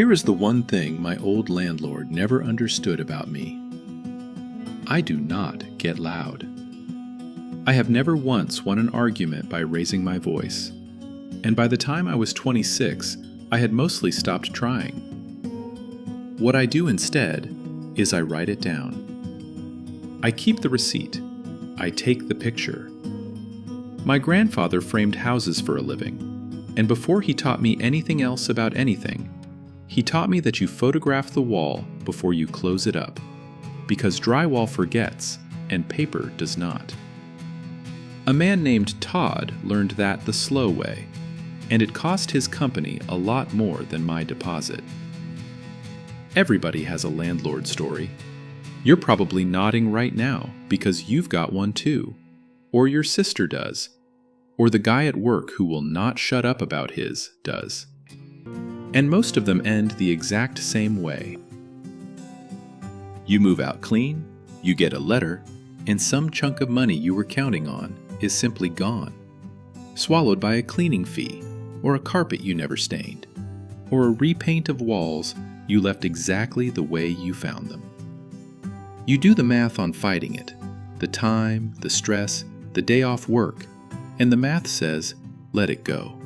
Here is the one thing my old landlord never understood about me. I do not get loud. I have never once won an argument by raising my voice, and by the time I was 26, I had mostly stopped trying. What I do instead is I write it down. I keep the receipt. I take the picture. My grandfather framed houses for a living, and before he taught me anything else about anything, he taught me that you photograph the wall before you close it up, because drywall forgets and paper does not. A man named Todd learned that the slow way, and it cost his company a lot more than my deposit. Everybody has a landlord story. You're probably nodding right now because you've got one too, or your sister does, or the guy at work who will not shut up about his does. And most of them end the exact same way. You move out clean, you get a letter, and some chunk of money you were counting on is simply gone, swallowed by a cleaning fee, or a carpet you never stained, or a repaint of walls you left exactly the way you found them. You do the math on fighting it, the time, the stress, the day off work, and the math says, let it go.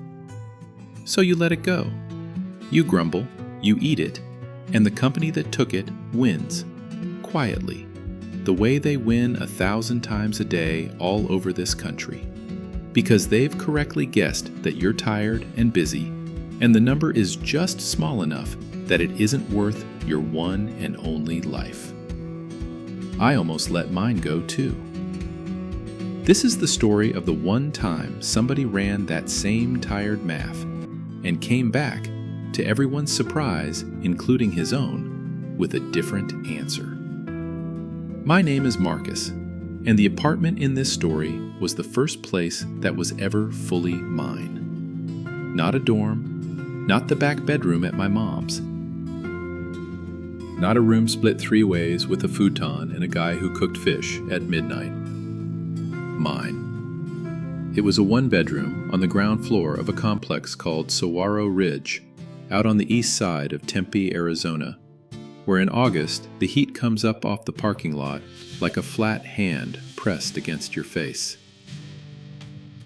So you let it go. You grumble, you eat it, and the company that took it wins, quietly, the way they win 1,000 times a day all over this country, because they've correctly guessed that you're tired and busy, and the number is just small enough that it isn't worth your one and only life. I almost let mine go too. This is the story of the one time somebody ran that same tired math and came back, to everyone's surprise, including his own, with a different answer. My name is Marcus, and the apartment in this story was the first place that was ever fully mine. Not a dorm, not the back bedroom at my mom's, not a room split 3 ways with a futon and a guy who cooked fish at midnight. Mine. It was a 1-bedroom on the ground floor of a complex called Saguaro Ridge, out on the east side of Tempe, Arizona, where in August the heat comes up off the parking lot like a flat hand pressed against your face.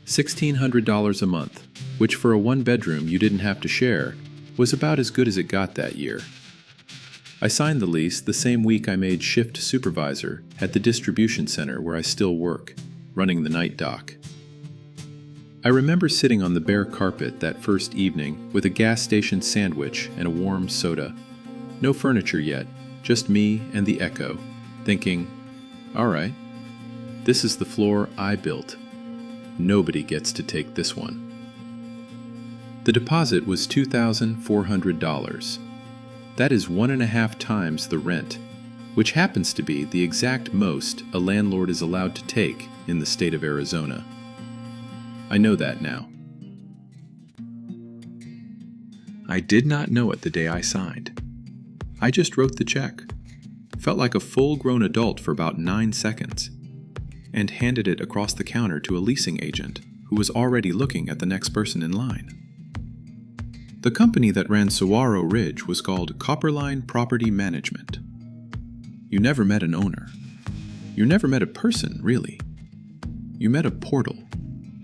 $1,600 a month, which for a 1-bedroom you didn't have to share, was about as good as it got that year. I signed the lease the same week I made shift supervisor at the distribution center where I still work, running the night dock. I remember sitting on the bare carpet that first evening with a gas station sandwich and a warm soda. No furniture yet, just me and the echo, thinking, all right, this is the floor I built. Nobody gets to take this one. The deposit was $2,400. That is 1.5 times the rent, which happens to be the exact most a landlord is allowed to take in the state of Arizona. I know that now. I did not know it the day I signed. I just wrote the check, felt like a full-grown adult for about 9 seconds, and handed it across the counter to a leasing agent who was already looking at the next person in line. The company that ran Saguaro Ridge was called Copperline Property Management. You never met an owner. You never met a person, really. You met a portal,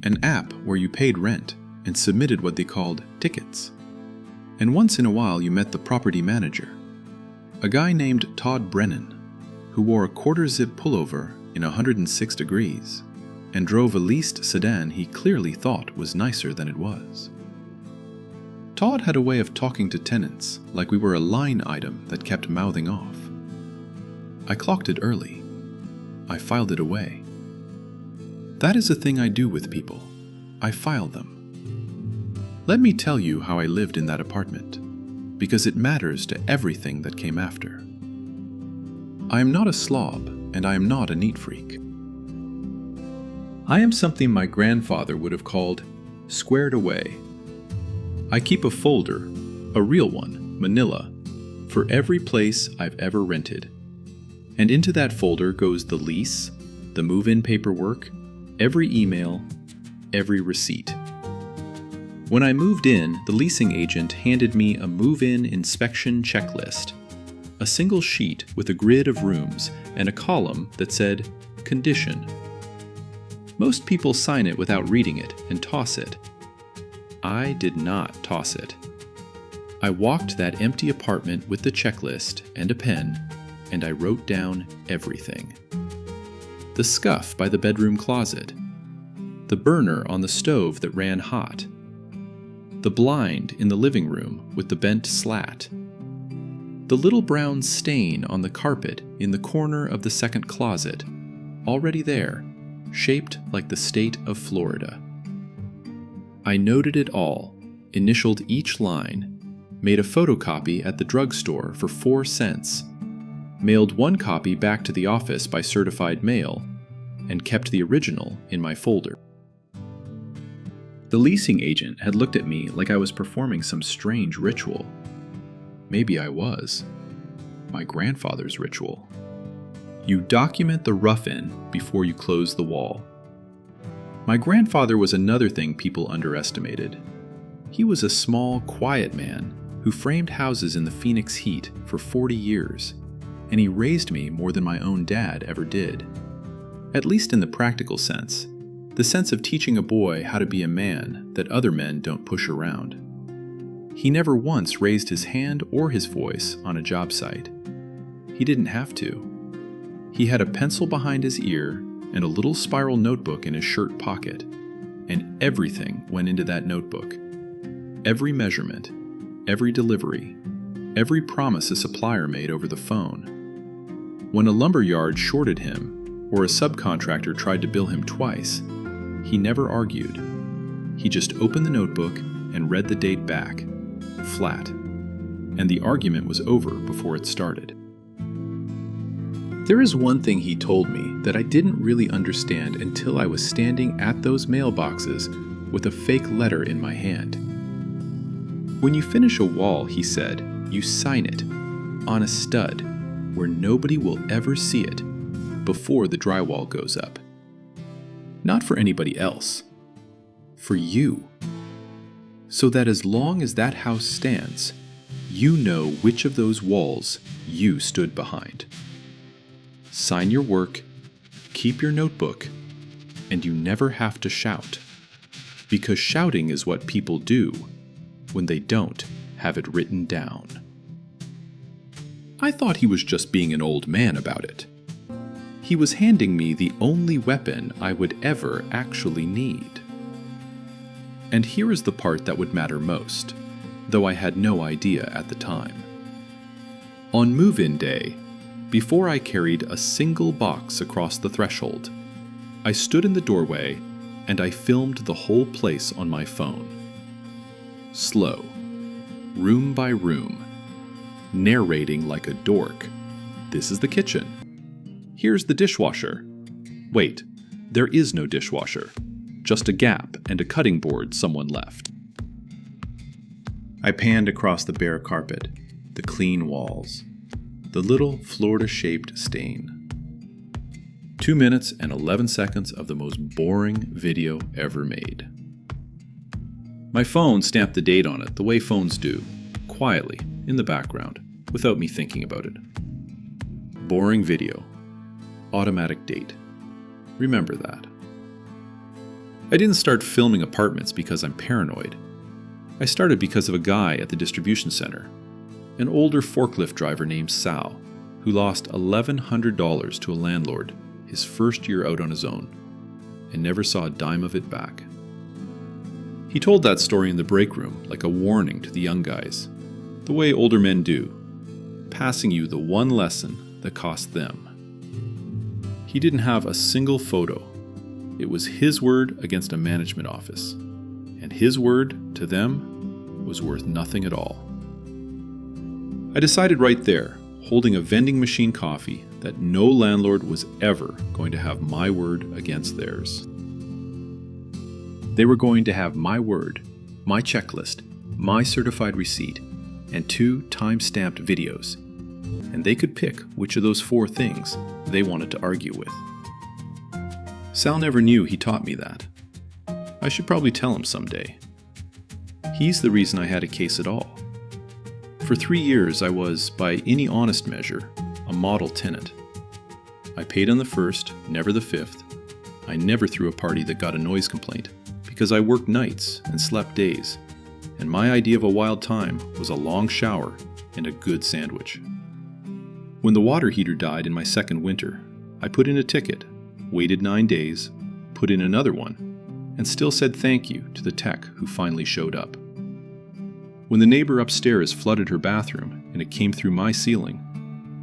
an app where you paid rent and submitted what they called tickets. And once in a while you met the property manager, a guy named Todd Brennan, who wore a quarter-zip pullover in 106 degrees and drove a leased sedan he clearly thought was nicer than it was. Todd had a way of talking to tenants like we were a line item that kept mouthing off. I clocked it early. I filed it away. That is a thing I do with people. I file them. Let me tell you how I lived in that apartment, because it matters to everything that came after. I am not a slob, and I am not a neat freak. I am something my grandfather would have called squared away. I keep a folder, a real one, manila, for every place I've ever rented. And into that folder goes the lease, the move-in paperwork, every email, every receipt. When I moved in, the leasing agent handed me a move-in inspection checklist. A single sheet with a grid of rooms and a column that said, "Condition." Most people sign it without reading it and toss it. I did not toss it. I walked that empty apartment with the checklist and a pen, and I wrote down everything. The scuff by the bedroom closet. The burner on the stove that ran hot. The blind in the living room with the bent slat. The little brown stain on the carpet in the corner of the second closet, already there, shaped like the state of Florida. I noted it all, initialed each line, made a photocopy at the drugstore for 4 cents, mailed one copy back to the office by certified mail, and kept the original in my folder. The leasing agent had looked at me like I was performing some strange ritual. Maybe I was. My grandfather's ritual. You document the rough-in before you close the wall. My grandfather was another thing people underestimated. He was a small, quiet man who framed houses in the Phoenix heat for 40 years, and he raised me more than my own dad ever did. At least in the practical sense, the sense of teaching a boy how to be a man that other men don't push around. He never once raised his hand or his voice on a job site. He didn't have to. He had a pencil behind his ear and a little spiral notebook in his shirt pocket, and everything went into that notebook. Every measurement, every delivery, every promise a supplier made over the phone. When a lumberyard shorted him, or a subcontractor tried to bill him twice, he never argued. He just opened the notebook and read the date back, flat, and the argument was over before it started. There is one thing he told me that I didn't really understand until I was standing at those mailboxes with a fake letter in my hand. When you finish a wall, he said, you sign it on a stud where nobody will ever see it before the drywall goes up. Not for anybody else, for you. So that as long as that house stands, you know which of those walls you stood behind. Sign your work, keep your notebook, and you never have to shout. Because shouting is what people do when they don't have it written down. I thought he was just being an old man about it. He was handing me the only weapon I would ever actually need. And here is the part that would matter most, though I had no idea at the time. On move-in day, before I carried a single box across the threshold, I stood in the doorway and I filmed the whole place on my phone. Slow, room by room, narrating like a dork. This is the kitchen. Here's the dishwasher. Wait, there is no dishwasher. Just a gap and a cutting board someone left. I panned across the bare carpet, the clean walls, the little Florida-shaped stain. 2 minutes and 11 seconds of the most boring video ever made. My phone stamped the date on it the way phones do, quietly, in the background, without me thinking about it. Boring video. Automatic date. Remember that. I didn't start filming apartments because I'm paranoid. I started because of a guy at the distribution center, an older forklift driver named Sal, who lost $1,100 to a landlord his first year out on his own, and never saw a dime of it back. He told that story in the break room like a warning to the young guys, the way older men do, passing you the one lesson that cost them. He didn't have a single photo. It was his word against a management office, and his word to them was worth nothing at all. I decided right there, holding a vending machine coffee, that no landlord was ever going to have my word against theirs. They were going to have my word, my checklist, my certified receipt, and 2 time-stamped videos, and they could pick which of those 4 things they wanted to argue with. Sal never knew he taught me that. I should probably tell him someday. He's the reason I had a case at all. For 3 years, I was, by any honest measure, a model tenant. I paid on the 1st, never the 5th. I never threw a party that got a noise complaint, because I worked nights and slept days, and my idea of a wild time was a long shower and a good sandwich. When the water heater died in my second winter, I put in a ticket, waited 9 days, put in another one, and still said thank you to the tech who finally showed up. When the neighbor upstairs flooded her bathroom and it came through my ceiling,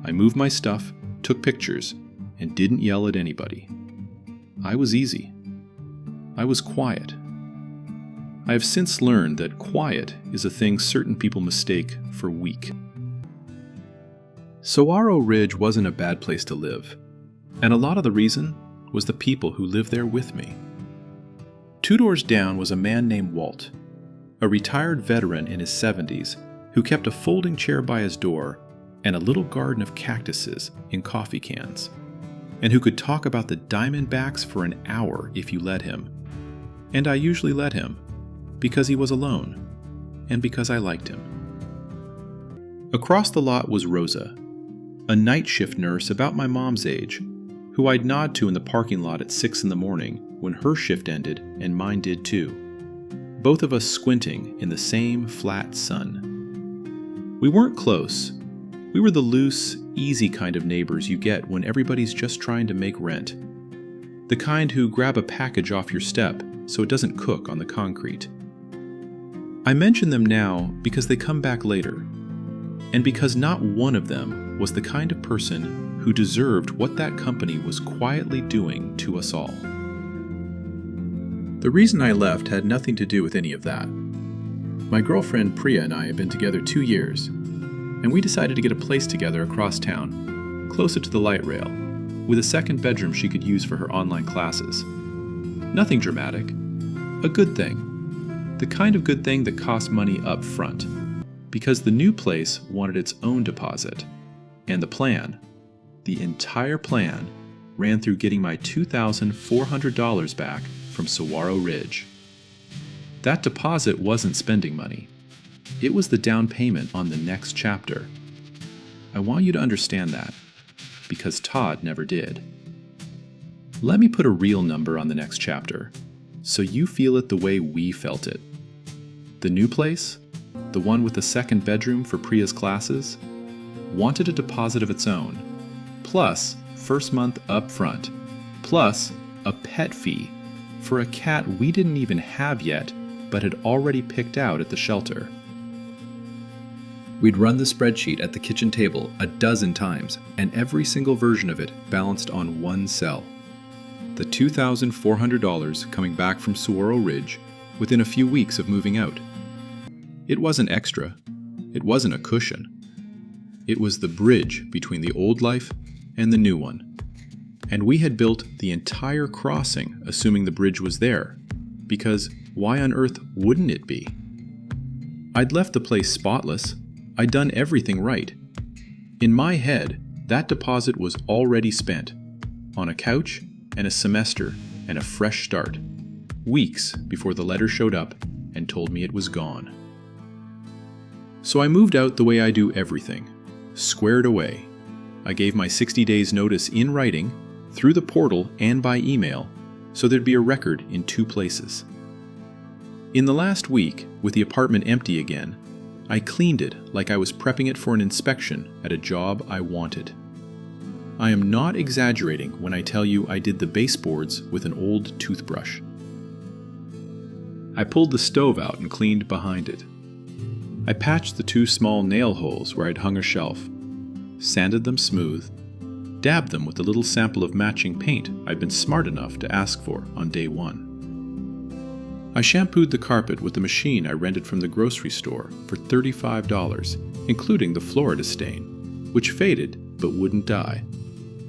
I moved my stuff, took pictures, and didn't yell at anybody. I was easy. I was quiet. I have since learned that quiet is a thing certain people mistake for weak. Saguaro Ridge wasn't a bad place to live, and a lot of the reason was the people who lived there with me. 2 doors down was a man named Walt, a retired veteran in his 70s who kept a folding chair by his door and a little garden of cactuses in coffee cans, and who could talk about the Diamondbacks for an hour if you let him. And I usually let him, because he was alone, and because I liked him. Across the lot was Rosa, a night shift nurse about my mom's age, who I'd nod to in the parking lot at 6 in the morning when her shift ended and mine did too, both of us squinting in the same flat sun. We weren't close. We were the loose, easy kind of neighbors you get when everybody's just trying to make rent. The kind who grab a package off your step so it doesn't cook on the concrete. I mention them now because they come back later, and because not one of them was the kind of person who deserved what that company was quietly doing to us all. The reason I left had nothing to do with any of that. My girlfriend Priya and I had been together 2 years, and we decided to get a place together across town, closer to the light rail, with a second bedroom she could use for her online classes. Nothing dramatic. A good thing. The kind of good thing that cost money up front, because the new place wanted its own deposit, and the entire plan, ran through getting my $2,400 back from Saguaro Ridge. That deposit wasn't spending money. It was the down payment on the next chapter. I want you to understand that, because Todd never did. Let me put a real number on the next chapter, so you feel it the way we felt it. The new place, the one with the second bedroom for Priya's classes, wanted a deposit of its own, plus first month up front, plus a pet fee for a cat we didn't even have yet but had already picked out at the shelter. We'd run the spreadsheet at the kitchen table a dozen times, and every single version of it balanced on one cell. The $2,400 coming back from Saguaro Ridge within a few weeks of moving out. It wasn't extra. It wasn't a cushion. It was the bridge between the old life and the new one. And we had built the entire crossing assuming the bridge was there, because why on earth wouldn't it be? I'd left the place spotless. I'd done everything right. In my head, that deposit was already spent, on a couch and a semester and a fresh start, weeks before the letter showed up and told me it was gone. So I moved out the way I do everything, squared away. I gave my 60 days notice in writing, through the portal and by email, so there'd be a record in 2 places. In the last week, with the apartment empty again, I cleaned it like I was prepping it for an inspection at a job I wanted. I am not exaggerating when I tell you I did the baseboards with an old toothbrush. I pulled the stove out and cleaned behind it. I patched the 2 small nail holes where I'd hung a shelf, sanded them smooth, dabbed them with a little sample of matching paint I'd been smart enough to ask for on day 1. I shampooed the carpet with the machine I rented from the grocery store for $35, including the Florida stain, which faded but wouldn't die,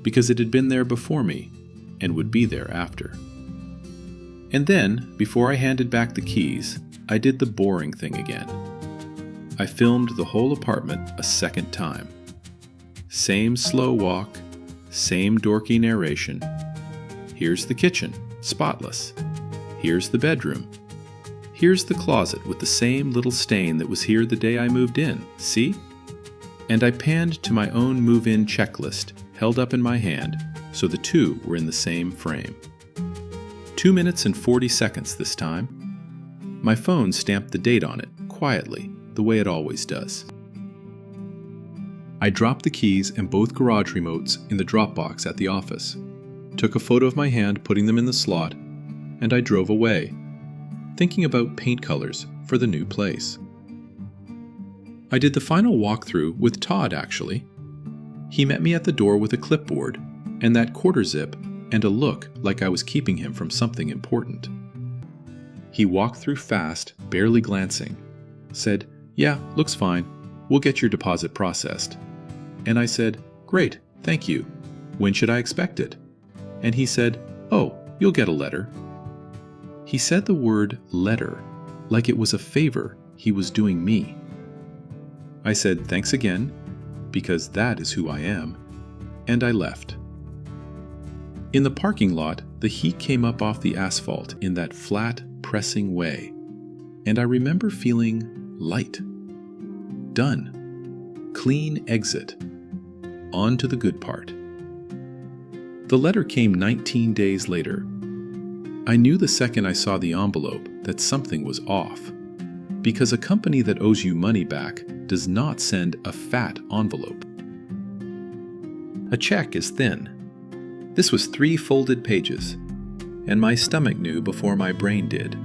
because it had been there before me and would be there after. And then, before I handed back the keys, I did the boring thing again. I filmed the whole apartment a second time. Same slow walk, same dorky narration. Here's the kitchen, spotless. Here's the bedroom. Here's the closet with the same little stain that was here the day I moved in, see? And I panned to my own move-in checklist, held up in my hand, so the two were in the same frame. 2 minutes and 40 seconds this time. My phone stamped the date on it, quietly, the way it always does. I dropped the keys and both garage remotes in the drop box at the office, took a photo of my hand putting them in the slot, and I drove away, thinking about paint colors for the new place. I did the final walkthrough with Todd, actually. He met me at the door with a clipboard and that quarter zip and a look like I was keeping him from something important. He walked through fast, barely glancing, said, "Yeah, looks fine. We'll get your deposit processed." And I said, "Great, thank you. When should I expect it?" And he said, "Oh, you'll get a letter." He said the word letter like it was a favor he was doing me. I said thanks again, because that is who I am, and I left. In the parking lot, the heat came up off the asphalt in that flat, pressing way, and I remember feeling light. Done. Clean exit. On to the good part. The letter came 19 days later. I knew the second I saw the envelope that something was off, because a company that owes you money back does not send a fat envelope. A check is thin. This was 3 folded pages, and my stomach knew before my brain did.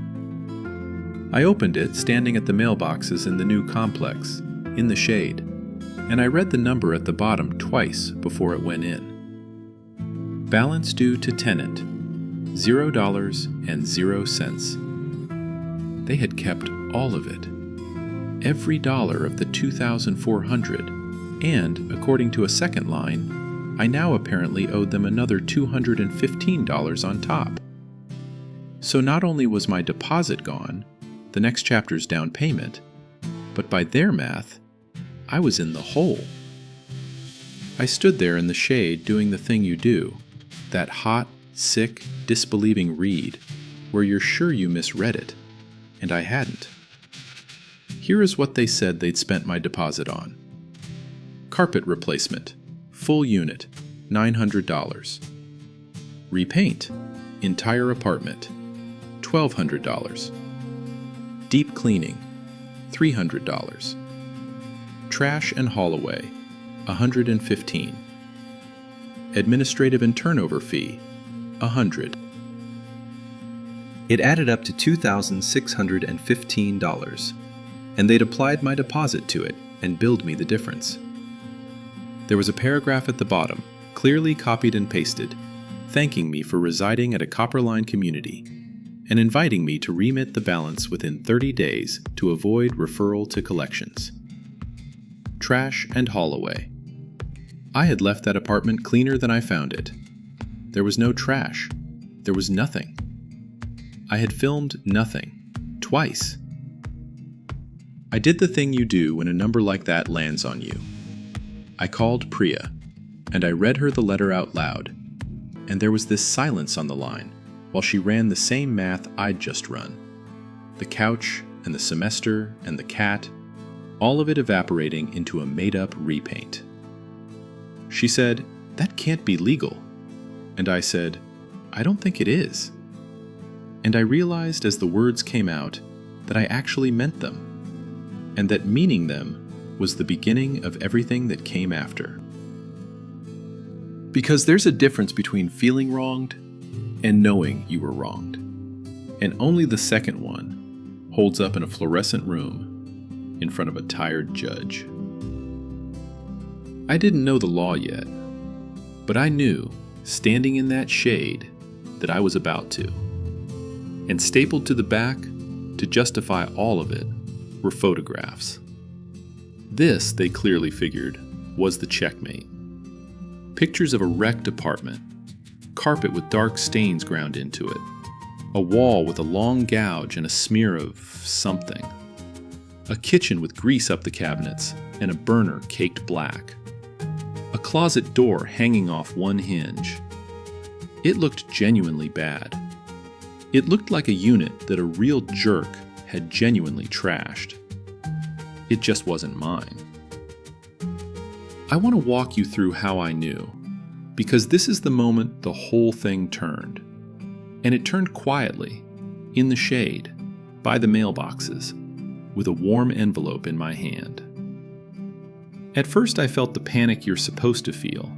I opened it standing at the mailboxes in the new complex, in the shade, and I read the number at the bottom twice before it went in. Balance due to tenant, $0.00. They had kept all of it, every dollar of the $2,400, and, according to a second line, I now apparently owed them another $215 on top. So not only was my deposit gone, the next chapter's down payment, but by their math, I was in the hole. I stood there in the shade doing the thing you do, that hot, sick, disbelieving read, where you're sure you misread it, and I hadn't. Here is what they said they'd spent my deposit on. Carpet replacement, full unit, $900. Repaint, entire apartment, $1,200. Deep cleaning, $300. Trash and haul away, $115. Administrative and turnover fee, $100. It added up to $2,615, and they'd applied my deposit to it and billed me the difference. There was a paragraph at the bottom, clearly copied and pasted, thanking me for residing at a Copperline community and inviting me to remit the balance within 30 days to avoid referral to collections. Trash and haul away. I had left that apartment cleaner than I found it. There was no trash. There was nothing. I had filmed nothing. Twice. I did the thing you do when a number like that lands on you. I called Priya, and I read her the letter out loud, and there was this silence on the line while she ran the same math I'd just run. The couch, and the semester, and the cat, all of it evaporating into a made-up repaint. She said, "That can't be legal." And I said, "I don't think it is." And I realized as the words came out that I actually meant them, and that meaning them was the beginning of everything that came after. Because there's a difference between feeling wronged and knowing you were wronged, and only the second one holds up in a fluorescent room in front of a tired judge. I didn't know the law yet, but I knew, standing in that shade, that I was about to. And stapled to the back, to justify all of it, were photographs. This, they clearly figured, was the checkmate. Pictures of a wrecked apartment, carpet with dark stains ground into it, a wall with a long gouge and a smear of something, a kitchen with grease up the cabinets and a burner caked black, a closet door hanging off one hinge. It looked genuinely bad. It looked like a unit that a real jerk had genuinely trashed. It just wasn't mine. I want to walk you through how I knew, because this is the moment the whole thing turned. And it turned quietly, in the shade, by the mailboxes, with a warm envelope in my hand. At first I felt the panic you're supposed to feel.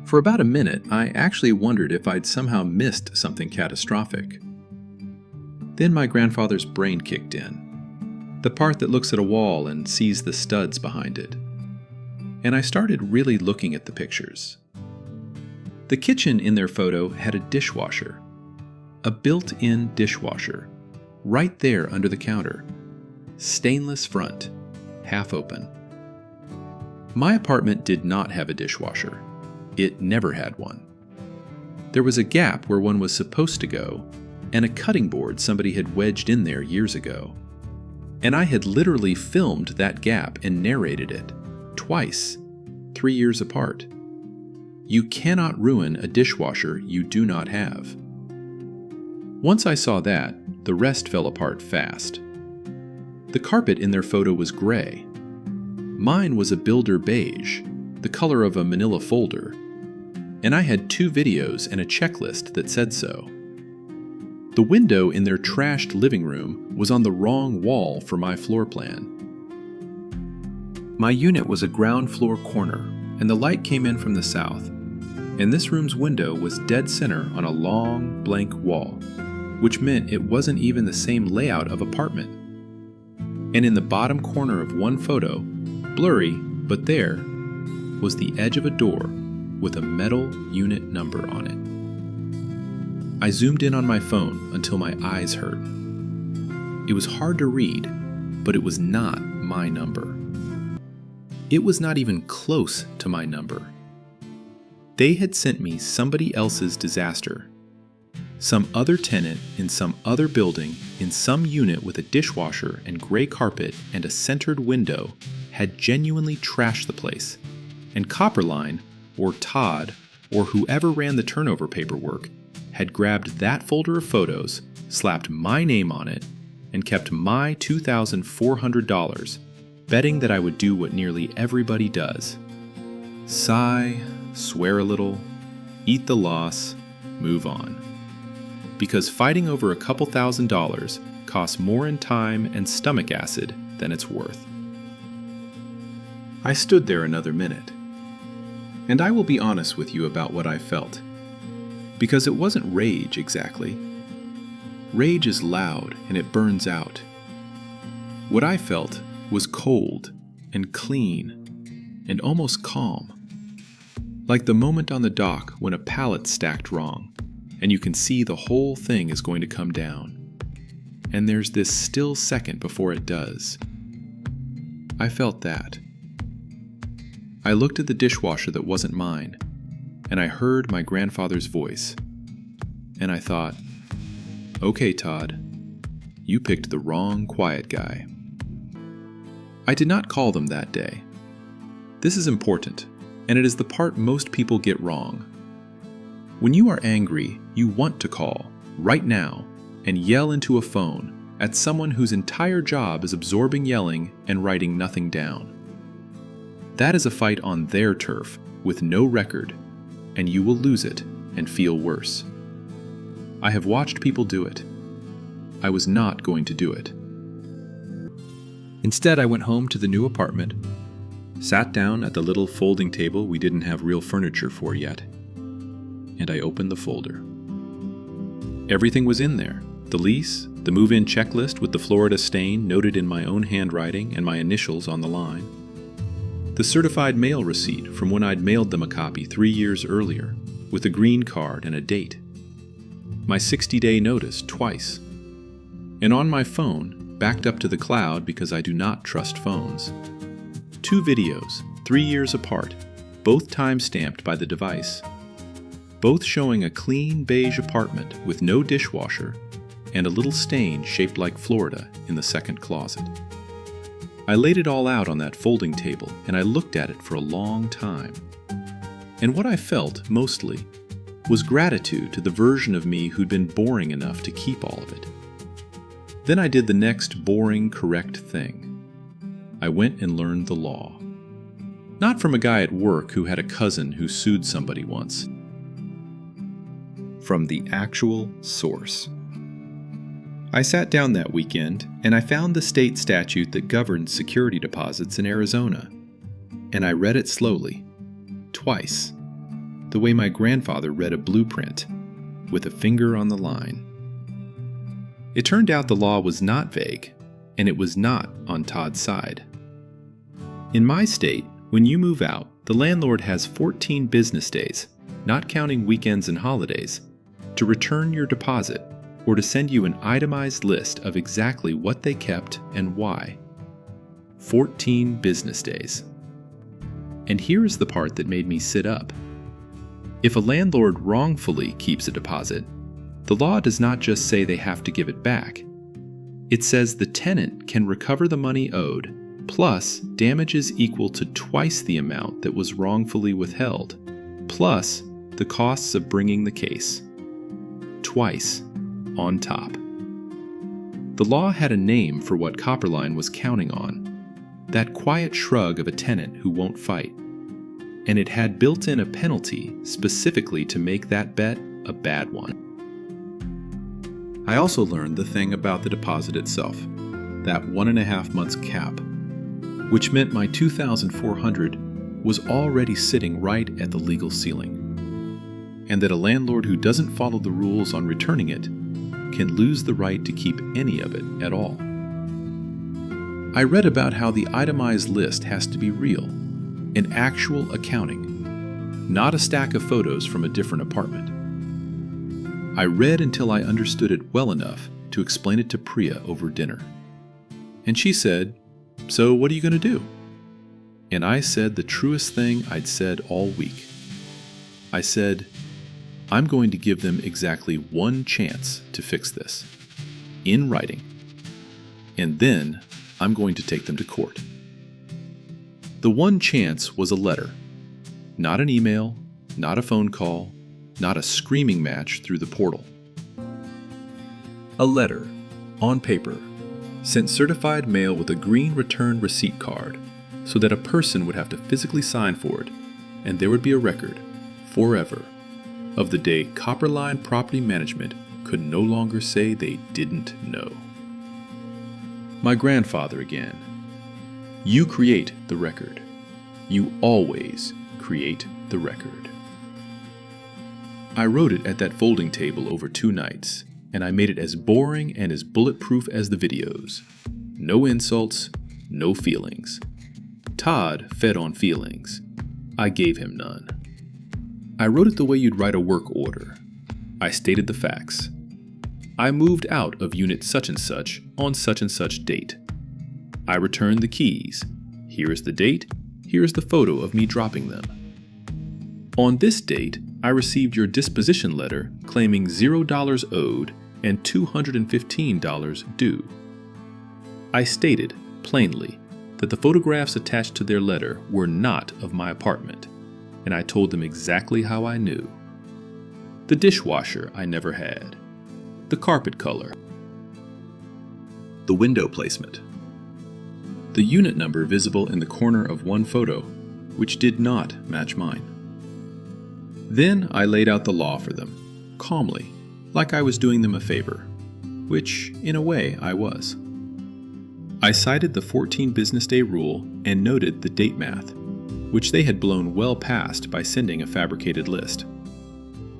For about a minute, I actually wondered if I'd somehow missed something catastrophic. Then my grandfather's brain kicked in, the part that looks at a wall and sees the studs behind it. And I started really looking at the pictures. The kitchen in their photo had a dishwasher, a built-in dishwasher, right there under the counter, stainless front, half open. My apartment did not have a dishwasher. It never had one. There was a gap where one was supposed to go, and a cutting board somebody had wedged in there years ago. And I had literally filmed that gap and narrated it, twice, 3 years apart. You cannot ruin a dishwasher you do not have. Once I saw that, the rest fell apart fast. The carpet in their photo was gray. Mine was a builder beige, the color of a manila folder, and I had 2 videos and a checklist that said so. The window in their trashed living room was on the wrong wall for my floor plan. My unit was a ground floor corner, and the light came in from the south, and this room's window was dead center on a long, blank wall, which meant it wasn't even the same layout of apartment. And in the bottom corner of one photo, blurry, but there, was the edge of a door with a metal unit number on it. I zoomed in on my phone until my eyes hurt. It was hard to read, but it was not my number. It was not even close to my number. They had sent me somebody else's disaster. Some other tenant in some other building in some unit with a dishwasher and gray carpet and a centered window had genuinely trashed the place. And Copperline, or Todd, or whoever ran the turnover paperwork, had grabbed that folder of photos, slapped my name on it, and kept my $2,400, betting that I would do what nearly everybody does. Sigh, swear a little, eat the loss, move on. Because fighting over a couple $1,000s costs more in time and stomach acid than it's worth. I stood there another minute. And I will be honest with you about what I felt. Because it wasn't rage exactly. Rage is loud and it burns out. What I felt was cold and clean and almost calm. Like the moment on the dock when a pallet stacked wrong, and you can see the whole thing is going to come down. And there's this still second before it does. I felt that. I looked at the dishwasher that wasn't mine, and I heard my grandfather's voice. And I thought, okay, Todd, you picked the wrong quiet guy. I did not call them that day. This is important, and it is the part most people get wrong. When you are angry, you want to call, right now, and yell into a phone at someone whose entire job is absorbing yelling and writing nothing down. That is a fight on their turf, with no record, and you will lose it and feel worse. I have watched people do it. I was not going to do it. Instead, I went home to the new apartment, sat down at the little folding table we didn't have real furniture for yet, and I opened the folder. Everything was in there. The lease, the move-in checklist with the Florida stain noted in my own handwriting and my initials on the line, the certified mail receipt from when I'd mailed them a copy 3 years earlier, with a green card and a date, my 60-day notice twice, and on my phone, backed up to the cloud because I do not trust phones, 2 videos, 3 years apart, both time-stamped by the device, both showing a clean beige apartment with no dishwasher and a little stain shaped like Florida in the second closet. I laid it all out on that folding table and I looked at it for a long time. And what I felt, mostly, was gratitude to the version of me who'd been boring enough to keep all of it. Then I did the next boring, correct thing. I went and learned the law. Not from a guy at work who had a cousin who sued somebody once. From the actual source. I sat down that weekend and I found the state statute that governs security deposits in Arizona. And I read it slowly, twice, the way my grandfather read a blueprint, with a finger on the line. It turned out the law was not vague, and it was not on Todd's side. In my state, when you move out, the landlord has 14 business days, not counting weekends and holidays, to return your deposit or to send you an itemized list of exactly what they kept and why. 14 business days. And here's the part that made me sit up. If a landlord wrongfully keeps a deposit, the law does not just say they have to give it back. It says the tenant can recover the money owed, plus damages equal to twice the amount that was wrongfully withheld, plus the costs of bringing the case. Twice, on top. The law had a name for what Copperline was counting on, that quiet shrug of a tenant who won't fight. And it had built in a penalty specifically to make that bet a bad one. I also learned the thing about the deposit itself, that 1.5 months cap, which meant my $2,400 was already sitting right at the legal ceiling, and that a landlord who doesn't follow the rules on returning it can lose the right to keep any of it at all. I read about how the itemized list has to be real, an actual accounting, not a stack of photos from a different apartment. I read until I understood it well enough to explain it to Priya over dinner. And she said, "So what are you going to do?" And I said the truest thing I'd said all week. I said, I'm going to give them exactly one chance to fix this, in writing. And then I'm going to take them to court. The one chance was a letter, not an email, not a phone call, not a screaming match through the portal. A letter, on paper, sent certified mail with a green return receipt card so that a person would have to physically sign for it, and there would be a record, forever, of the day Copperline Property Management could no longer say they didn't know. My grandfather again. You create the record. You always create the record. I wrote it at that folding table over 2 nights, and I made it as boring and as bulletproof as the videos. No insults, no feelings. Todd fed on feelings. I gave him none. I wrote it the way you'd write a work order. I stated the facts. I moved out of unit such and such on such and such date. I returned the keys. Here is the date. Here is the photo of me dropping them. On this date, I received your disposition letter claiming $0 owed and $215 due. I stated, plainly, that the photographs attached to their letter were not of my apartment, and I told them exactly how I knew. The dishwasher I never had. The carpet color. The window placement. The unit number visible in the corner of one photo, which did not match mine. Then I laid out the law for them, calmly, like I was doing them a favor, which, in a way, I was. I cited the 14 business day rule and noted the date math, which they had blown well past by sending a fabricated list.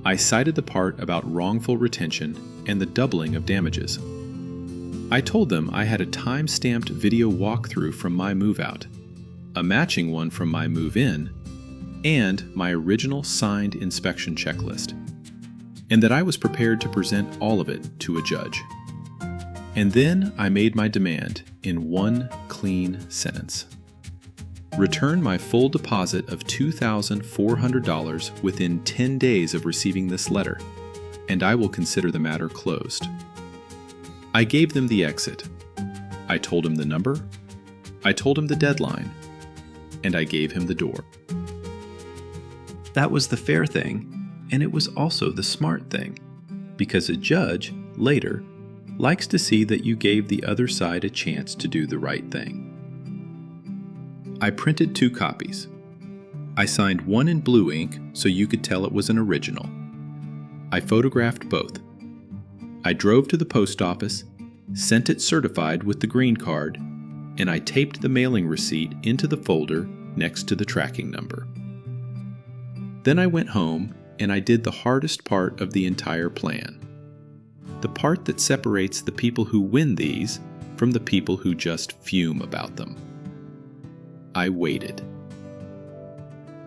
I cited the part about wrongful retention and the doubling of damages. I told them I had a time-stamped video walkthrough from my move-out, a matching one from my move-in, and my original signed inspection checklist, and that I was prepared to present all of it to a judge. And then I made my demand in one clean sentence. Return my full deposit of $2,400 within 10 days of receiving this letter, and I will consider the matter closed. I gave them the exit. I told him the number, I told him the deadline, and I gave him the door. That was the fair thing, and it was also the smart thing, because a judge, later, likes to see that you gave the other side a chance to do the right thing. I printed 2 copies. I signed one in blue ink so you could tell it was an original. I photographed both. I drove to the post office, sent it certified with the green card, and I taped the mailing receipt into the folder next to the tracking number. Then I went home and I did the hardest part of the entire plan. The part that separates the people who win these from the people who just fume about them. I waited.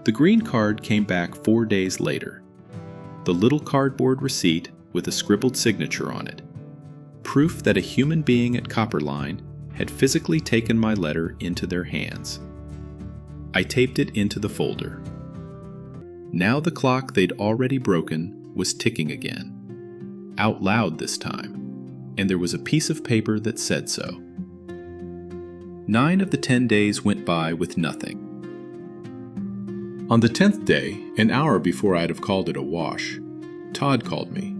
The green card came back 4 days later. The little cardboard receipt with a scribbled signature on it. Proof that a human being at Copperline had physically taken my letter into their hands. I taped it into the folder. Now the clock they'd already broken was ticking again. Out loud this time, and there was a piece of paper that said so. 9 of the 10 days went by with nothing. On the 10th day, an hour before I'd have called it a wash, Todd called me.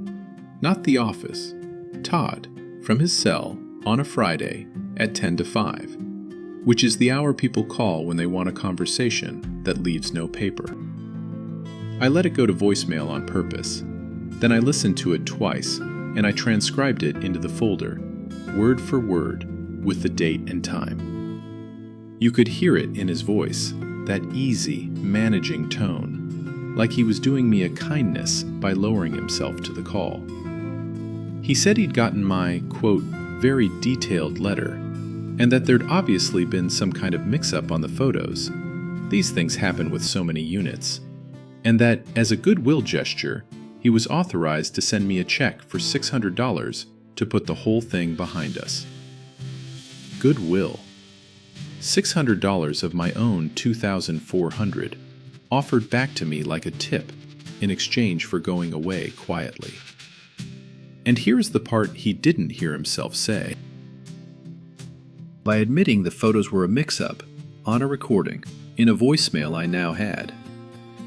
Not the office. Todd, from his cell, on a Friday, at 10 to 5, which is the hour people call when they want a conversation that leaves no paper. I let it go to voicemail on purpose. Then I listened to it twice, and I transcribed it into the folder, word for word, with the date and time. You could hear it in his voice, that easy, managing tone, like he was doing me a kindness by lowering himself to the call. He said he'd gotten my, quote, very detailed letter, and that there'd obviously been some kind of mix-up on the photos. These things happen with so many units. And that, as a goodwill gesture, he was authorized to send me a check for $600 to put the whole thing behind us. Goodwill. $600 of my own $2,400 offered back to me like a tip in exchange for going away quietly. And here's the part he didn't hear himself say. By admitting the photos were a mix-up, on a recording, in a voicemail I now had,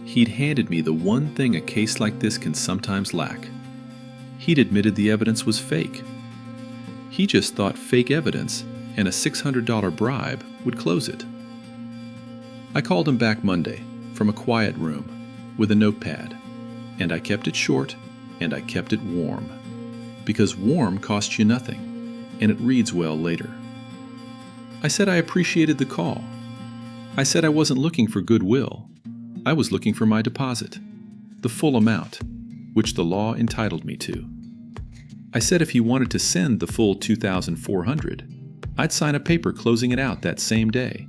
he'd handed me the one thing a case like this can sometimes lack. He'd admitted the evidence was fake. He just thought fake evidence and a $600 bribe would close it. I called him back Monday from a quiet room with a notepad, and I kept it short and I kept it warm, because warm costs you nothing, and it reads well later. I said I appreciated the call. I said I wasn't looking for goodwill. I was looking for my deposit, the full amount, which the law entitled me to. I said if he wanted to send the full $2,400, I'd sign a paper closing it out that same day,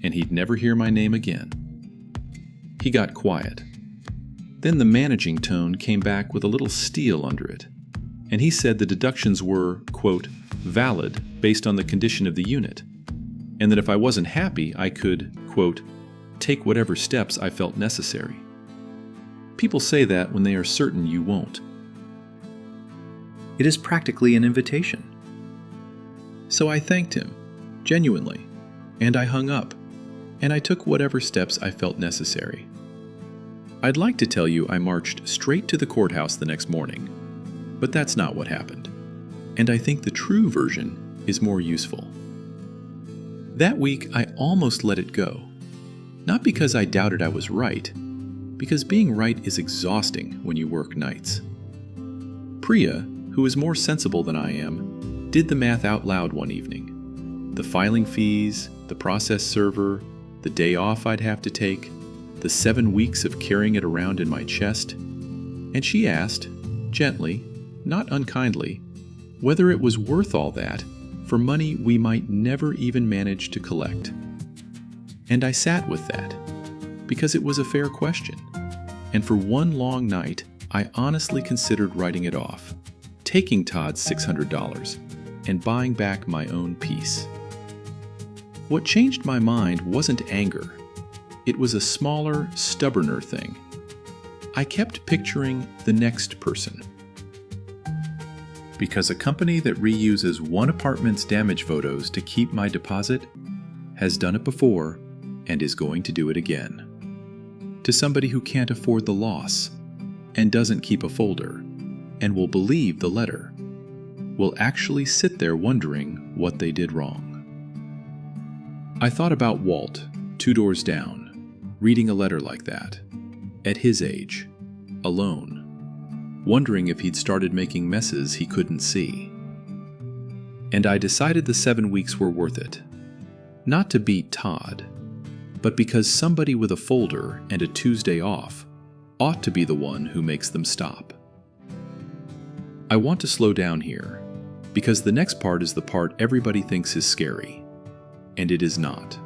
and he'd never hear my name again. He got quiet. Then the managing tone came back with a little steel under it, and he said the deductions were, quote, valid based on the condition of the unit, and that if I wasn't happy, I could, quote, take whatever steps I felt necessary. People say that when they are certain you won't. It is practically an invitation. So I thanked him, genuinely, and I hung up, and I took whatever steps I felt necessary. I'd like to tell you I marched straight to the courthouse the next morning, but that's not what happened, and I think the true version is more useful. That week I almost let it go. Not because I doubted I was right, because being right is exhausting when you work nights. Priya, who is more sensible than I am, did the math out loud one evening. The filing fees, the process server, the day off I'd have to take, the 7 weeks of carrying it around in my chest, and she asked, gently, not unkindly, whether it was worth all that for money we might never even manage to collect. And I sat with that, because it was a fair question, and for one long night I honestly considered writing it off, taking Todd's $600, and buying back my own peace. What changed my mind wasn't anger. It was a smaller, stubborner thing. I kept picturing the next person. Because a company that reuses one apartment's damage photos to keep my deposit has done it before and is going to do it again. To somebody who can't afford the loss and doesn't keep a folder and will believe the letter. will actually sit there wondering what they did wrong. I thought about Walt, 2 doors down, reading a letter like that, at his age, alone, wondering if he'd started making messes he couldn't see. And I decided the 7 weeks were worth it. Not to beat Todd, but because somebody with a folder and a Tuesday off ought to be the one who makes them stop. I want to slow down here, because the next part is the part everybody thinks is scary, and it is not.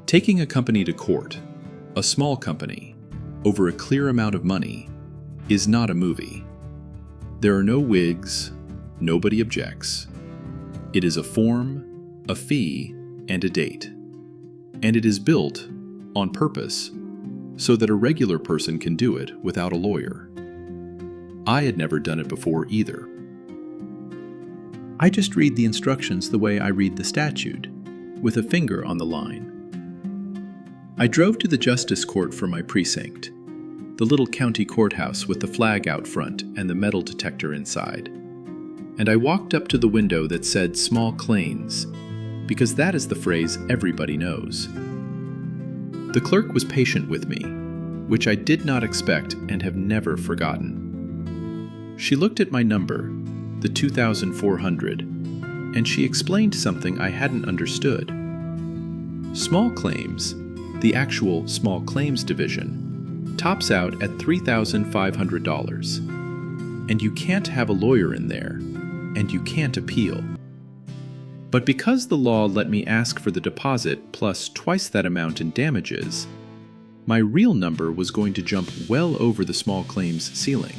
Taking a company to court, a small company, over a clear amount of money, is not a movie. There are no wigs, nobody objects. It is a form, a fee, and a date. And it is built, on purpose, so that a regular person can do it without a lawyer. I had never done it before either. I just read the instructions the way I read the statute, with a finger on the line. I drove to the Justice Court for my precinct, the little county courthouse with the flag out front and the metal detector inside. And I walked up to the window that said small claims, because that is the phrase everybody knows. The clerk was patient with me, which I did not expect and have never forgotten. She looked at my number, the 2400, and she explained something I hadn't understood. Small claims, the actual small claims division, tops out at $3,500. And you can't have a lawyer in there, and you can't appeal. But because the law let me ask for the deposit plus twice that amount in damages, my real number was going to jump well over the small claims ceiling.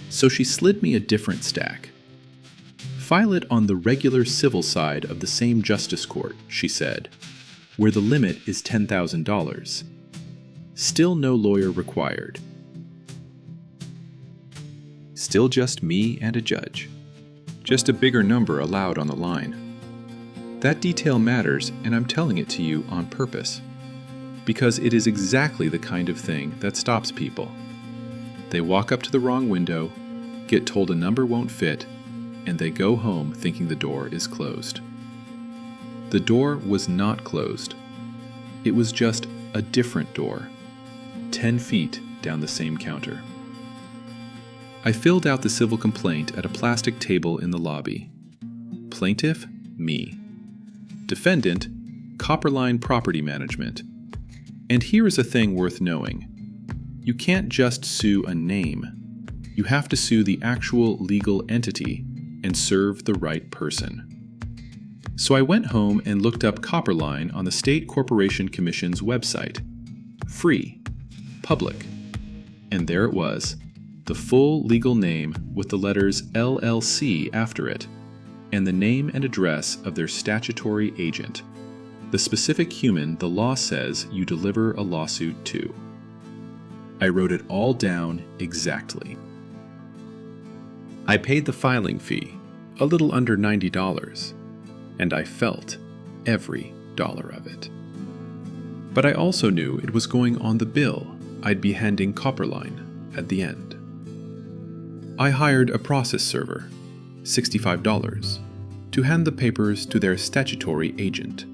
So she slid me a different stack. File it on the regular civil side of the same justice court, she said, where the limit is $10,000. Still no lawyer required. Still just me and a judge. Just a bigger number allowed on the line. That detail matters, and I'm telling it to you on purpose, because it is exactly the kind of thing that stops people. They walk up to the wrong window, get told a number won't fit, and they go home thinking the door is closed. The door was not closed. It was just a different door, 10 feet down the same counter. I filled out the civil complaint at a plastic table in the lobby. Plaintiff, me. Defendant, Copperline Property Management. And here is a thing worth knowing. You can't just sue a name. You have to sue the actual legal entity and serve the right person. So I went home and looked up Copperline on the State Corporation Commission's website. Free. Public. And there it was. The full legal name with the letters LLC after it, and the name and address of their statutory agent, the specific human the law says you deliver a lawsuit to. I wrote it all down exactly. I paid the filing fee, a little under $90, and I felt every dollar of it. But I also knew it was going on the bill I'd be handing Copperline at the end. I hired a process server, $65, to hand the papers to their statutory agent,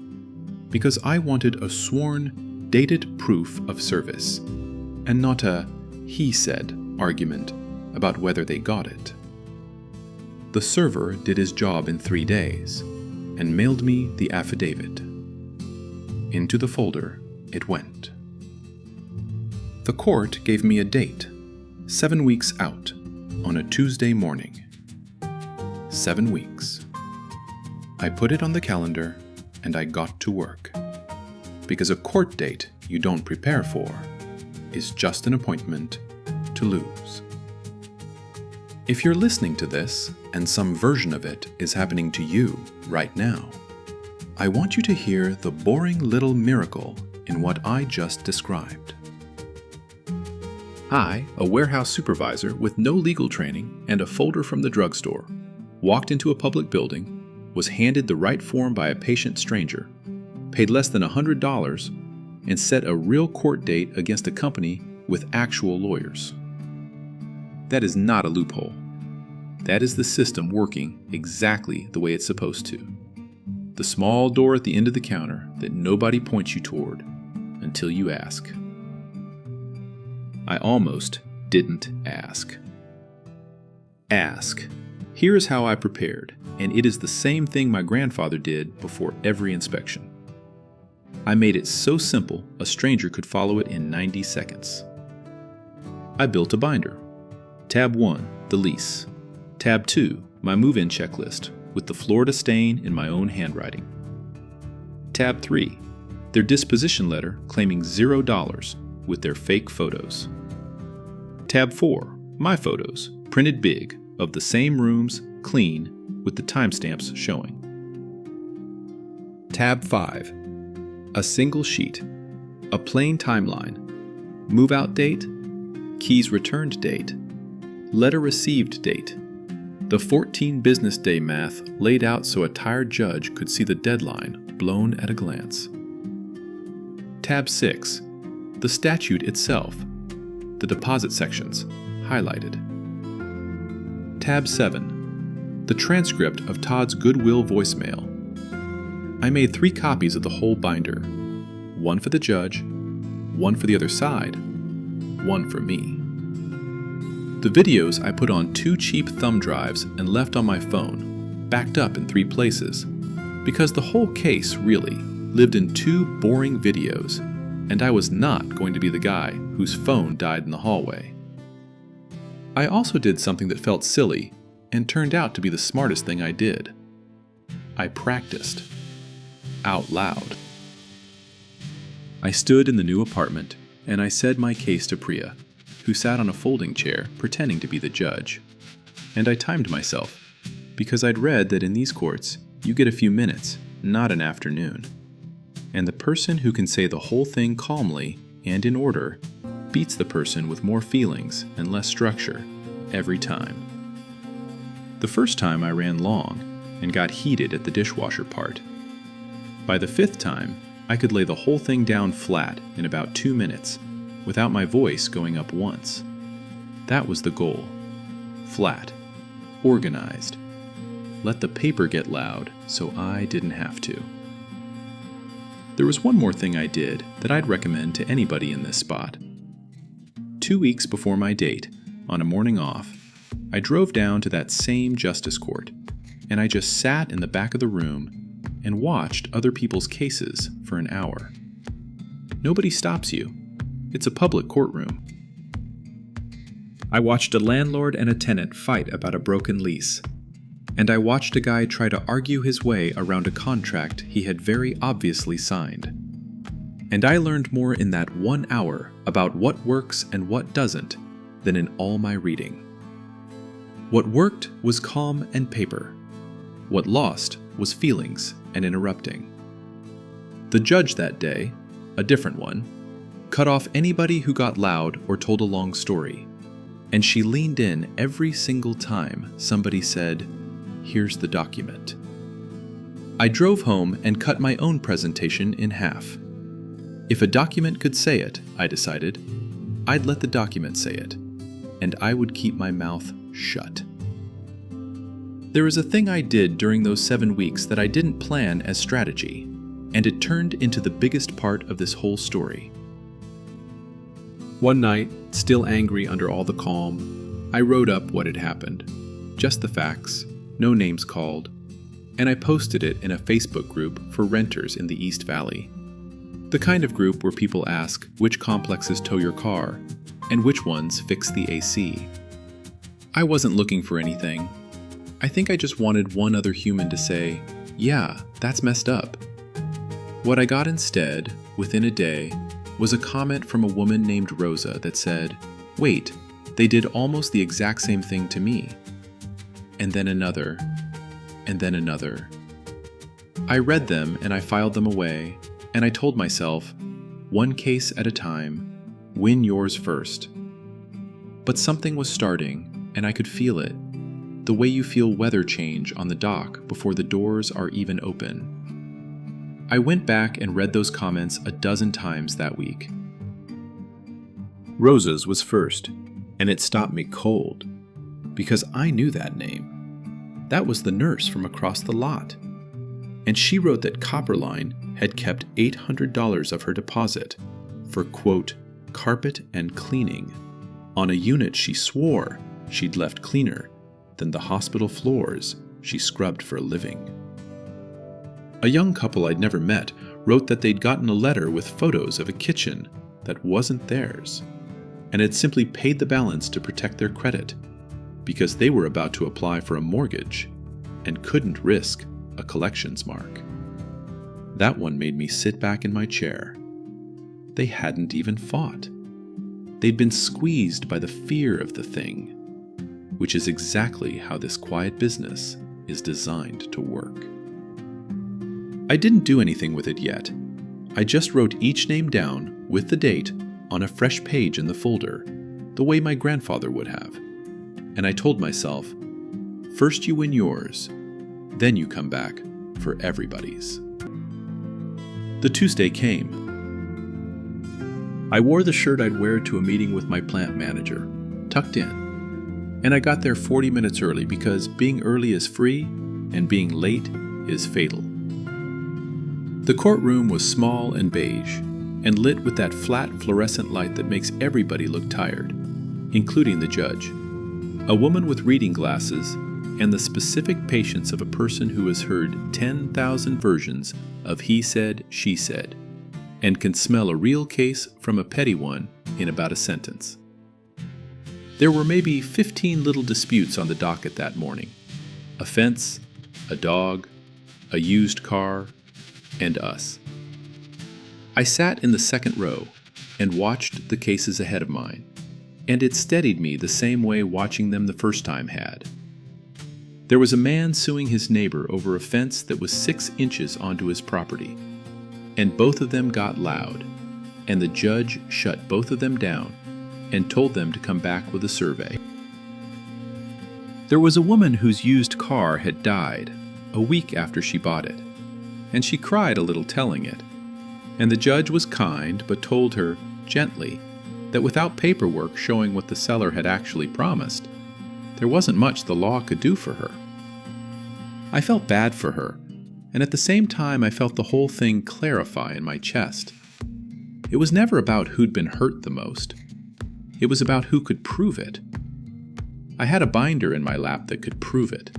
because I wanted a sworn, dated proof of service, and not a he said argument about whether they got it. The server did his job in 3 days, and mailed me the affidavit. Into the folder it went. The court gave me a date, 7 weeks out, on a Tuesday morning. 7 weeks. I put it on the calendar, and I got to work. Because a court date you don't prepare for is just an appointment to lose. If you're listening to this, and some version of it is happening to you right now, I want you to hear the boring little miracle in what I just described. I, a warehouse supervisor with no legal training and a folder from the drugstore, walked into a public building, was handed the right form by a patient stranger, paid less than $100, and set a real court date against a company with actual lawyers. That is not a loophole. That is the system working exactly the way it's supposed to. The small door at the end of the counter that nobody points you toward until you ask. I almost didn't ask. Ask. Here is how I prepared, and it is the same thing my grandfather did before every inspection. I made it so simple a stranger could follow it in 90 seconds. I built a binder. Tab 1, the lease. Tab 2, my move-in checklist, with the Florida stain in my own handwriting. Tab 3, their disposition letter claiming $0 with their fake photos. Tab 4, my photos, printed big, of the same rooms, clean, with the timestamps showing. Tab 5, a single sheet, a plain timeline, move-out date, keys returned date, letter received date, the 14 business day math laid out so a tired judge could see the deadline blown at a glance. Tab 6, the statute itself, the deposit sections, highlighted. Tab 7, the transcript of Todd's Goodwill voicemail. I made 3 copies of the whole binder, one for the judge, one for the other side, one for me. The videos I put on 2 cheap thumb drives and left on my phone, backed up in 3 places, because the whole case, really, lived in 2 boring videos, and I was not going to be the guy whose phone died in the hallway. I also did something that felt silly and turned out to be the smartest thing I did. I practiced. Out loud. I stood in the new apartment, and I said my case to Priya, who sat on a folding chair pretending to be the judge. And I timed myself, because I'd read that in these courts, you get a few minutes, not an afternoon. And the person who can say the whole thing calmly and in order beats the person with more feelings and less structure every time. The first time I ran long and got heated at the dishwasher part. By the 5th time, I could lay the whole thing down flat in about 2 minutes without my voice going up once. That was the goal. Flat. Organized. Let the paper get loud so I didn't have to. There was one more thing I did that I'd recommend to anybody in this spot. 2 weeks before my date, on a morning off, I drove down to that same justice court, and I just sat in the back of the room and watched other people's cases for an hour. Nobody stops you. It's a public courtroom. I watched a landlord and a tenant fight about a broken lease, and I watched a guy try to argue his way around a contract he had very obviously signed. And I learned more in that 1 hour about what works and what doesn't than in all my reading. What worked was calm and paper. What lost was feelings and interrupting. The judge that day, a different one, cut off anybody who got loud or told a long story, and she leaned in every single time somebody said, "Here's the document." I drove home and cut my own presentation in half. If a document could say it, I decided, I'd let the document say it, and I would keep my mouth shut. There is a thing I did during those 7 weeks that I didn't plan as strategy, and it turned into the biggest part of this whole story. One night, still angry under all the calm, I wrote up what had happened. Just the facts, no names called, and I posted it in a Facebook group for renters in the East Valley. The kind of group where people ask which complexes tow your car and which ones fix the AC. I wasn't looking for anything. I think I just wanted one other human to say, "Yeah, that's messed up." What I got instead, within a day, was a comment from a woman named Rosa that said, "Wait, they did almost the exact same thing to me." And then another, and then another. I read them and I filed them away, and I told myself, one case at a time, win yours first. But something was starting, and I could feel it, the way you feel weather change on the dock before the doors are even open. I went back and read those comments a dozen times that week. Rosa's was first, and it stopped me cold, because I knew that name. That was the nurse from across the lot. And she wrote that Copperline had kept $800 of her deposit for, quote, carpet and cleaning on a unit she swore she'd left cleaner than the hospital floors she scrubbed for a living. A young couple I'd never met wrote that they'd gotten a letter with photos of a kitchen that wasn't theirs, and had simply paid the balance to protect their credit because they were about to apply for a mortgage and couldn't risk a collections mark. That one made me sit back in my chair. They hadn't even fought. They'd been squeezed by the fear of the thing, which is exactly how this quiet business is designed to work. I didn't do anything with it yet. I just wrote each name down with the date on a fresh page in the folder, the way my grandfather would have. And I told myself, first you win yours, then you come back for everybody's. The Tuesday came. I wore the shirt I'd wear to a meeting with my plant manager, tucked in, and I got there 40 minutes early because being early is free and being late is fatal. The courtroom was small and beige, and lit with that flat fluorescent light that makes everybody look tired, including the judge, a woman with reading glasses, and the specific patience of a person who has heard 10,000 versions of he said, she said, and can smell a real case from a petty one in about a sentence. There were maybe 15 little disputes on the docket that morning: a fence, a dog, a used car, and us. I sat in the second row and watched the cases ahead of mine, and it steadied me the same way watching them the first time had. There was a man suing his neighbor over a fence that was 6 inches onto his property, and both of them got loud, and the judge shut both of them down and told them to come back with a survey. There was a woman whose used car had died a week after she bought it, and she cried a little telling it, and the judge was kind but told her gently that without paperwork showing what the seller had actually promised, there wasn't much the law could do for her. I felt bad for her, and at the same time I felt the whole thing clarify in my chest. It was never about who'd been hurt the most. It was about who could prove it. I had a binder in my lap that could prove it.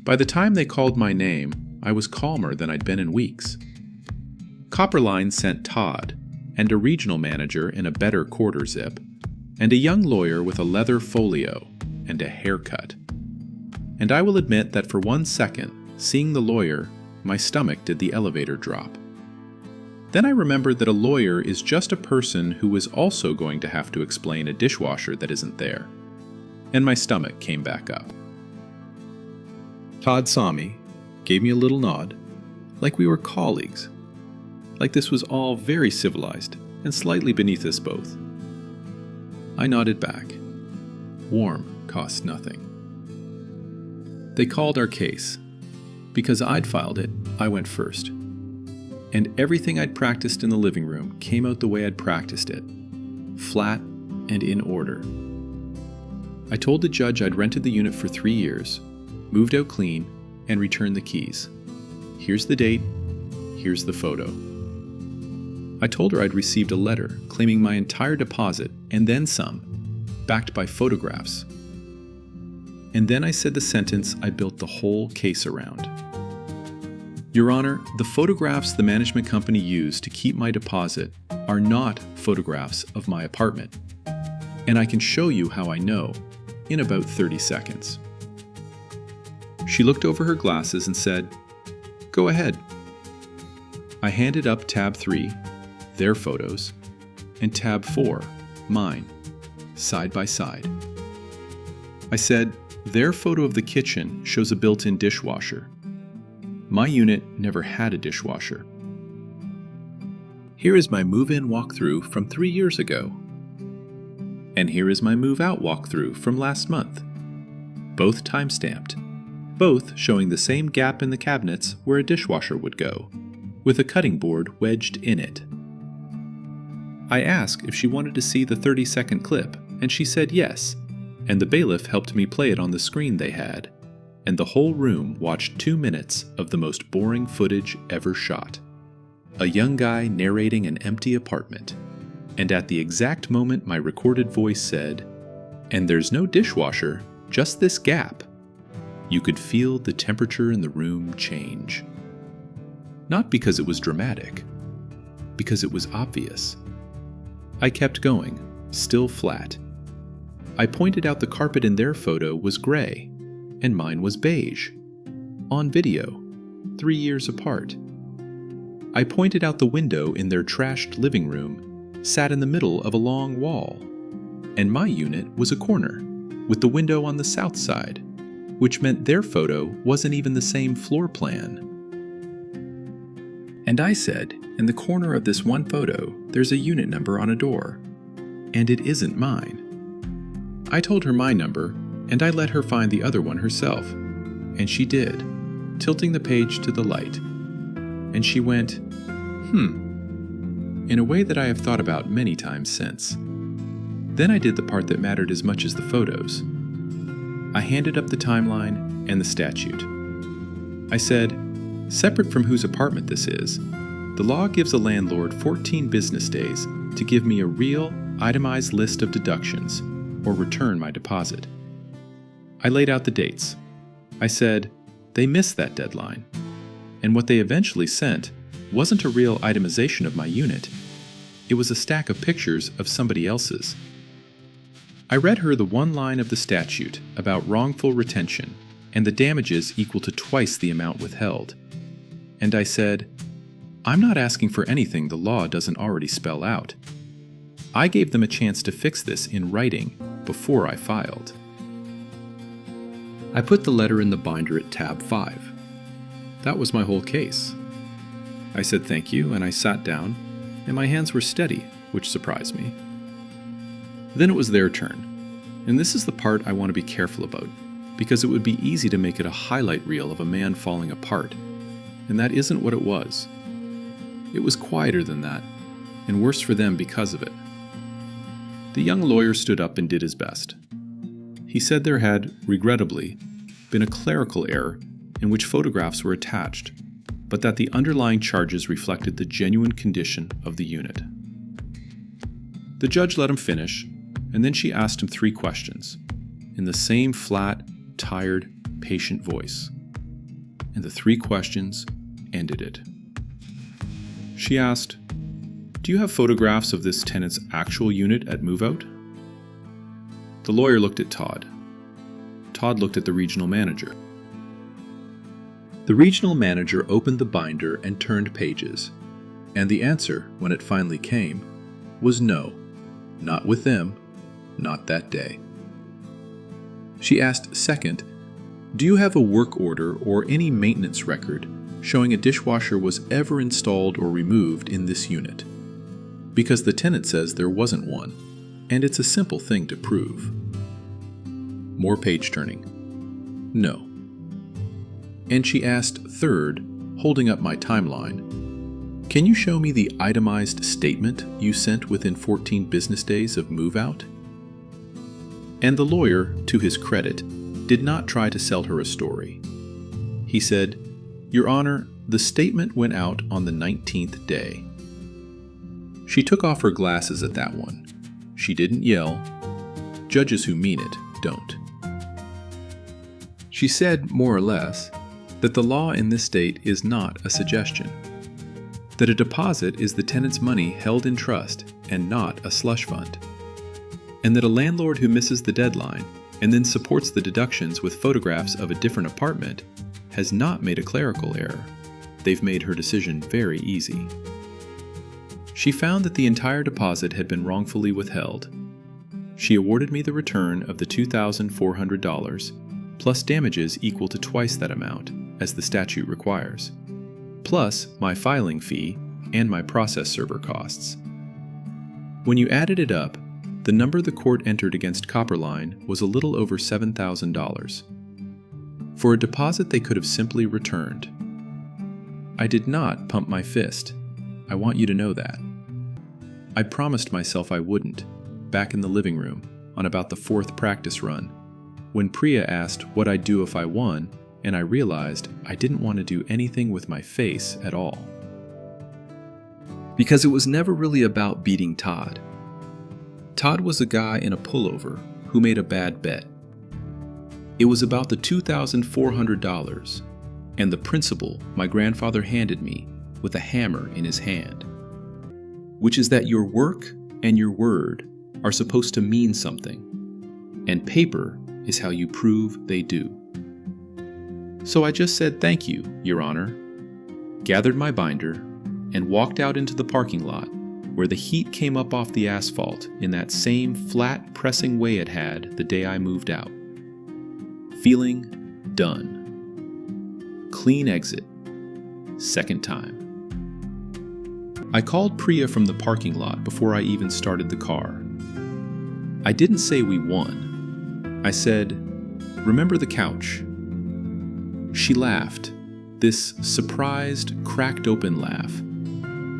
By the time they called my name, I was calmer than I'd been in weeks. Copperline sent Todd, and a regional manager in a better quarter zip, and a young lawyer with a leather folio and a haircut. And I will admit that for 1 second, seeing the lawyer, my stomach did the elevator drop. Then I remembered that a lawyer is just a person who is also going to have to explain a dishwasher that isn't there, and my stomach came back up. Todd saw me, gave me a little nod, like we were colleagues, like this was all very civilized and slightly beneath us both. I nodded back. Warm cost nothing. They called our case. Because I'd filed it, I went first. And everything I'd practiced in the living room came out the way I'd practiced it, flat and in order. I told the judge I'd rented the unit for 3 years, moved out clean, and returned the keys. Here's the date, here's the photo. I told her I'd received a letter claiming my entire deposit and then some, backed by photographs. And then I said the sentence I built the whole case around. Your Honor, the photographs the management company used to keep my deposit are not photographs of my apartment, and I can show you how I know in about 30 seconds. She looked over her glasses and said, "Go ahead." I handed up tab 3, their photos, and tab 4, mine, side by side. I said, "Their photo of the kitchen shows a built-in dishwasher. My unit never had a dishwasher. Here is my move-in walkthrough from 3 years ago. And here is my move-out walkthrough from last month. Both time-stamped. Both showing the same gap in the cabinets where a dishwasher would go, with a cutting board wedged in it." I asked if she wanted to see the 30-second clip, and she said yes, and the bailiff helped me play it on the screen they had, and the whole room watched 2 minutes of the most boring footage ever shot. A young guy narrating an empty apartment, and at the exact moment my recorded voice said, "And there's no dishwasher, just this gap," you could feel the temperature in the room change. Not because it was dramatic, because it was obvious. I kept going, still flat. I pointed out the carpet in their photo was gray, and mine was beige. On video, 3 years apart. I pointed out the window in their trashed living room sat in the middle of a long wall, and my unit was a corner, with the window on the south side, which meant their photo wasn't even the same floor plan. And I said, in the corner of this one photo, there's a unit number on a door, and it isn't mine. I told her my number, and I let her find the other one herself, and she did, tilting the page to the light. And she went, in a way that I have thought about many times since. Then I did the part that mattered as much as the photos. I handed up the timeline and the statute. I said, separate from whose apartment this is, the law gives a landlord 14 business days to give me a real, itemized list of deductions or return my deposit. I laid out the dates. I said, they missed that deadline, and what they eventually sent wasn't a real itemization of my unit. It was a stack of pictures of somebody else's. I read her the one line of the statute about wrongful retention and the damages equal to twice the amount withheld. And I said, I'm not asking for anything the law doesn't already spell out. I gave them a chance to fix this in writing before I filed. I put the letter in the binder at tab 5. That was my whole case. I said thank you, and I sat down, and my hands were steady, which surprised me. Then it was their turn, and this is the part I want to be careful about, because it would be easy to make it a highlight reel of a man falling apart, and that isn't what it was. It was quieter than that, and worse for them because of it. The young lawyer stood up and did his best. He said there had, regrettably, been a clerical error in which photographs were attached, but that the underlying charges reflected the genuine condition of the unit. The judge let him finish, and then she asked him 3 questions, in the same flat, tired, patient voice. And the 3 questions ended it. She asked, "Do you have photographs of this tenant's actual unit at move-out?" The lawyer looked at Todd. Todd looked at the regional manager. The regional manager opened the binder and turned pages, and the answer, when it finally came, was no, not with them, not that day. She asked second, "Do you have a work order or any maintenance record showing a dishwasher was ever installed or removed in this unit?" Because the tenant says there wasn't one, and it's a simple thing to prove. More page turning. No. And she asked third, holding up my timeline, "Can you show me the itemized statement you sent within 14 business days of move-out?" And the lawyer, to his credit, did not try to sell her a story. He said, "Your Honor, the statement went out on the 19th day." She took off her glasses at that one. She didn't yell. Judges who mean it don't. She said, more or less, that the law in this state is not a suggestion. That a deposit is the tenant's money held in trust and not a slush fund. And that a landlord who misses the deadline and then supports the deductions with photographs of a different apartment has not made a clerical error. They've made her decision very easy. She found that the entire deposit had been wrongfully withheld. She awarded me the return of the $2,400, plus damages equal to twice that amount, as the statute requires, plus my filing fee and my process server costs. When you added it up, the number the court entered against Copperline was a little over $7,000. For a deposit they could have simply returned. I did not pump my fist. I want you to know that. I promised myself I wouldn't, back in the living room, on about the 4th practice run, when Priya asked what I'd do if I won, and I realized I didn't want to do anything with my face at all. Because it was never really about beating Todd. Todd was a guy in a pullover who made a bad bet. It was about the $2,400 and the principle my grandfather handed me with a hammer in his hand, which is that your work and your word are supposed to mean something, and paper is how you prove they do. So I just said thank you, Your Honor, gathered my binder, and walked out into the parking lot where the heat came up off the asphalt in that same flat, pressing way it had the day I moved out. Feeling done. Clean exit. Second time. I called Priya from the parking lot before I even started the car. I didn't say we won. I said, "Remember the couch?" She laughed, this surprised, cracked open laugh.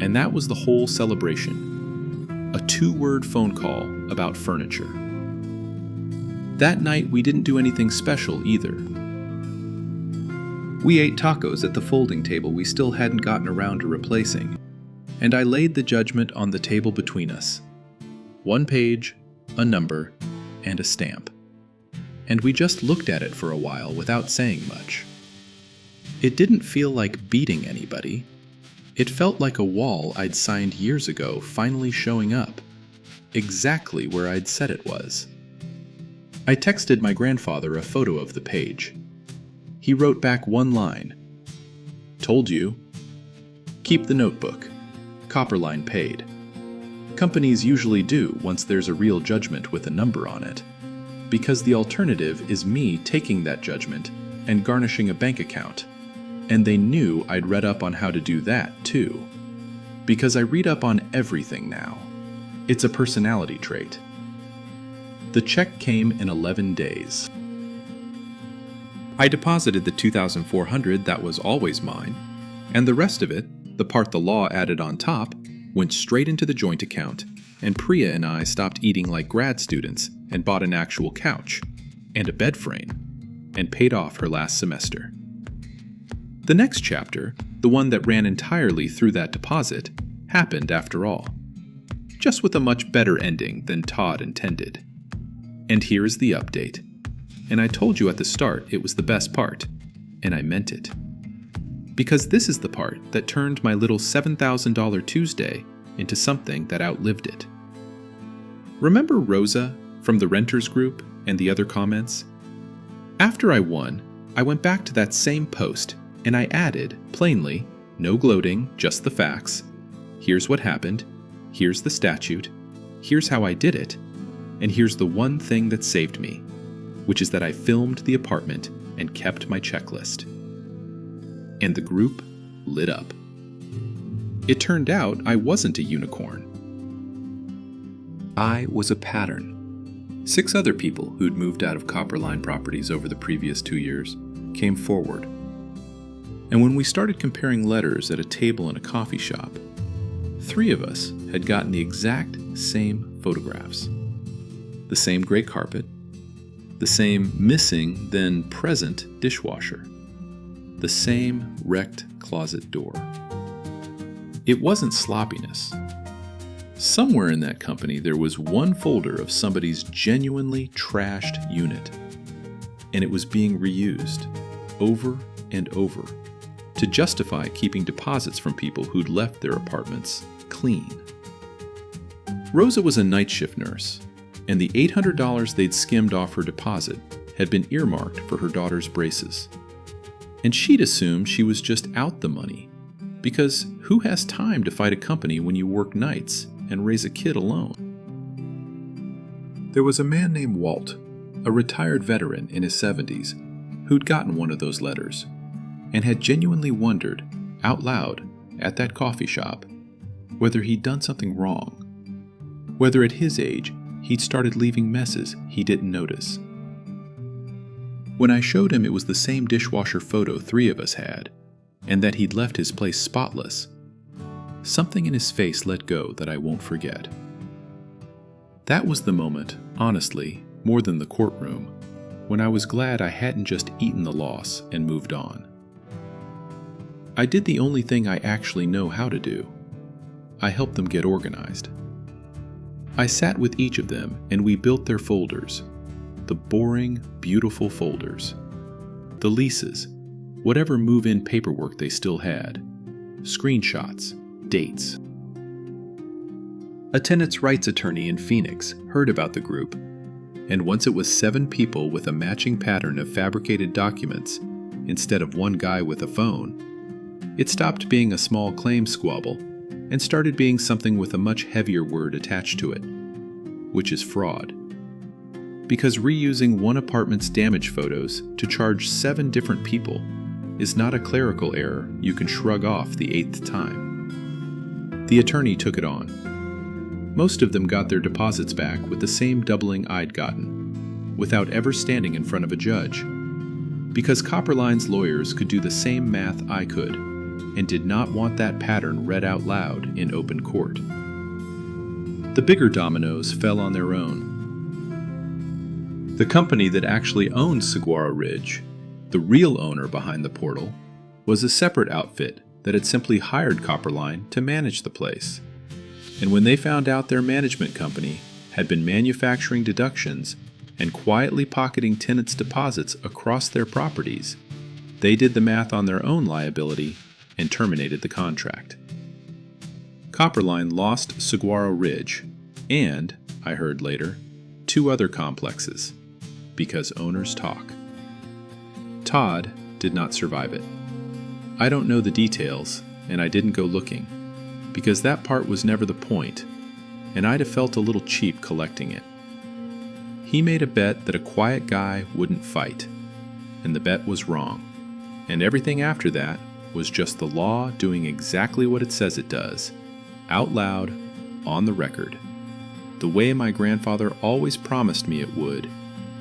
And that was the whole celebration. A 2-word phone call about furniture. That night we didn't do anything special either. We ate tacos at the folding table we still hadn't gotten around to replacing, and I laid the judgment on the table between us. 1 page, a number, and a stamp. And we just looked at it for a while without saying much. It didn't feel like beating anybody. It felt like a wall I'd signed years ago finally showing up, exactly where I'd said it was. I texted my grandfather a photo of the page. He wrote back 1 line. "Told you. Keep the notebook. Copperline paid. Companies usually do once there's a real judgment with a number on it, because the alternative is me taking that judgment and garnishing a bank account. And they knew I'd read up on how to do that, too. Because I read up on everything now. It's a personality trait." The check came in 11 days. I deposited the $2,400 that was always mine, and the rest of it, the part the law added on top, went straight into the joint account, and Priya and I stopped eating like grad students and bought an actual couch, and a bed frame, and paid off her last semester. The next chapter, the one that ran entirely through that deposit, happened after all. Just with a much better ending than Todd intended. And here is the update. And I told you at the start it was the best part, and I meant it. Because this is the part that turned my little $7,000 Tuesday into something that outlived it. Remember Rosa from the renters group and the other comments? After I won, I went back to that same post and I added, plainly, no gloating, just the facts. Here's what happened, here's the statute, here's how I did it, and here's the one thing that saved me, which is that I filmed the apartment and kept my checklist. And the group lit up. It turned out I wasn't a unicorn. I was a pattern. 6 other people who'd moved out of Copperline properties over the previous 2 years came forward. And when we started comparing letters at a table in a coffee shop, 3 of us had gotten the exact same photographs. The same gray carpet, the same missing then present dishwasher, the same wrecked closet door. It wasn't sloppiness. Somewhere in that company there was one folder of somebody's genuinely trashed unit, and it was being reused over and over to justify keeping deposits from people who'd left their apartments clean. Rosa was a night shift nurse, and the $800 they'd skimmed off her deposit had been earmarked for her daughter's braces. And she'd assumed she was just out the money, because who has time to fight a company when you work nights and raise a kid alone? There was a man named Walt, a retired veteran in his 70s, who'd gotten one of those letters, and had genuinely wondered, out loud, at that coffee shop, whether he'd done something wrong, whether at his age he'd started leaving messes he didn't notice. When I showed him it was the same dishwasher photo 3 of us had, and that he'd left his place spotless, something in his face let go that I won't forget. That was the moment, honestly, more than the courtroom, when I was glad I hadn't just eaten the loss and moved on. I did the only thing I actually know how to do. I helped them get organized. I sat with each of them and we built their folders. The boring, beautiful folders. The leases, whatever move-in paperwork they still had. Screenshots, dates. A tenants' rights attorney in Phoenix heard about the group, and once it was 7 people with a matching pattern of fabricated documents instead of one guy with a phone, it stopped being a small claim squabble and started being something with a much heavier word attached to it, which is fraud. Because reusing one apartment's damage photos to charge 7 different people is not a clerical error you can shrug off the 8th time. The attorney took it on. Most of them got their deposits back with the same doubling I'd gotten, without ever standing in front of a judge, because Copperline's lawyers could do the same math I could, and did not want that pattern read out loud in open court. The bigger dominoes fell on their own. The company that actually owned Saguaro Ridge, the real owner behind the portal, was a separate outfit that had simply hired Copperline to manage the place. And when they found out their management company had been manufacturing deductions and quietly pocketing tenants' deposits across their properties, they did the math on their own liability and terminated the contract. Copperline lost Saguaro Ridge and, I heard later, 2 other complexes, because owners talk. Todd did not survive it. I don't know the details, and I didn't go looking, because that part was never the point, and I'd have felt a little cheap collecting it. He made a bet that a quiet guy wouldn't fight, and the bet was wrong, and everything after that was just the law doing exactly what it says it does, out loud, on the record, the way my grandfather always promised me it would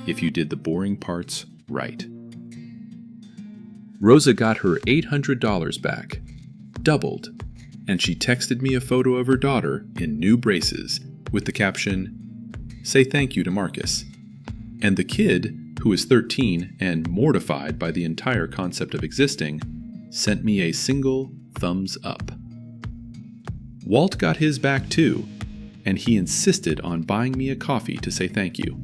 if you did the boring parts right. Rosa got her $800 back, doubled, and she texted me a photo of her daughter in new braces with the caption, "Say thank you to Marcus." And the kid, who is 13 and mortified by the entire concept of existing, sent me a single thumbs up. Walt got his back too, and he insisted on buying me a coffee to say thank you,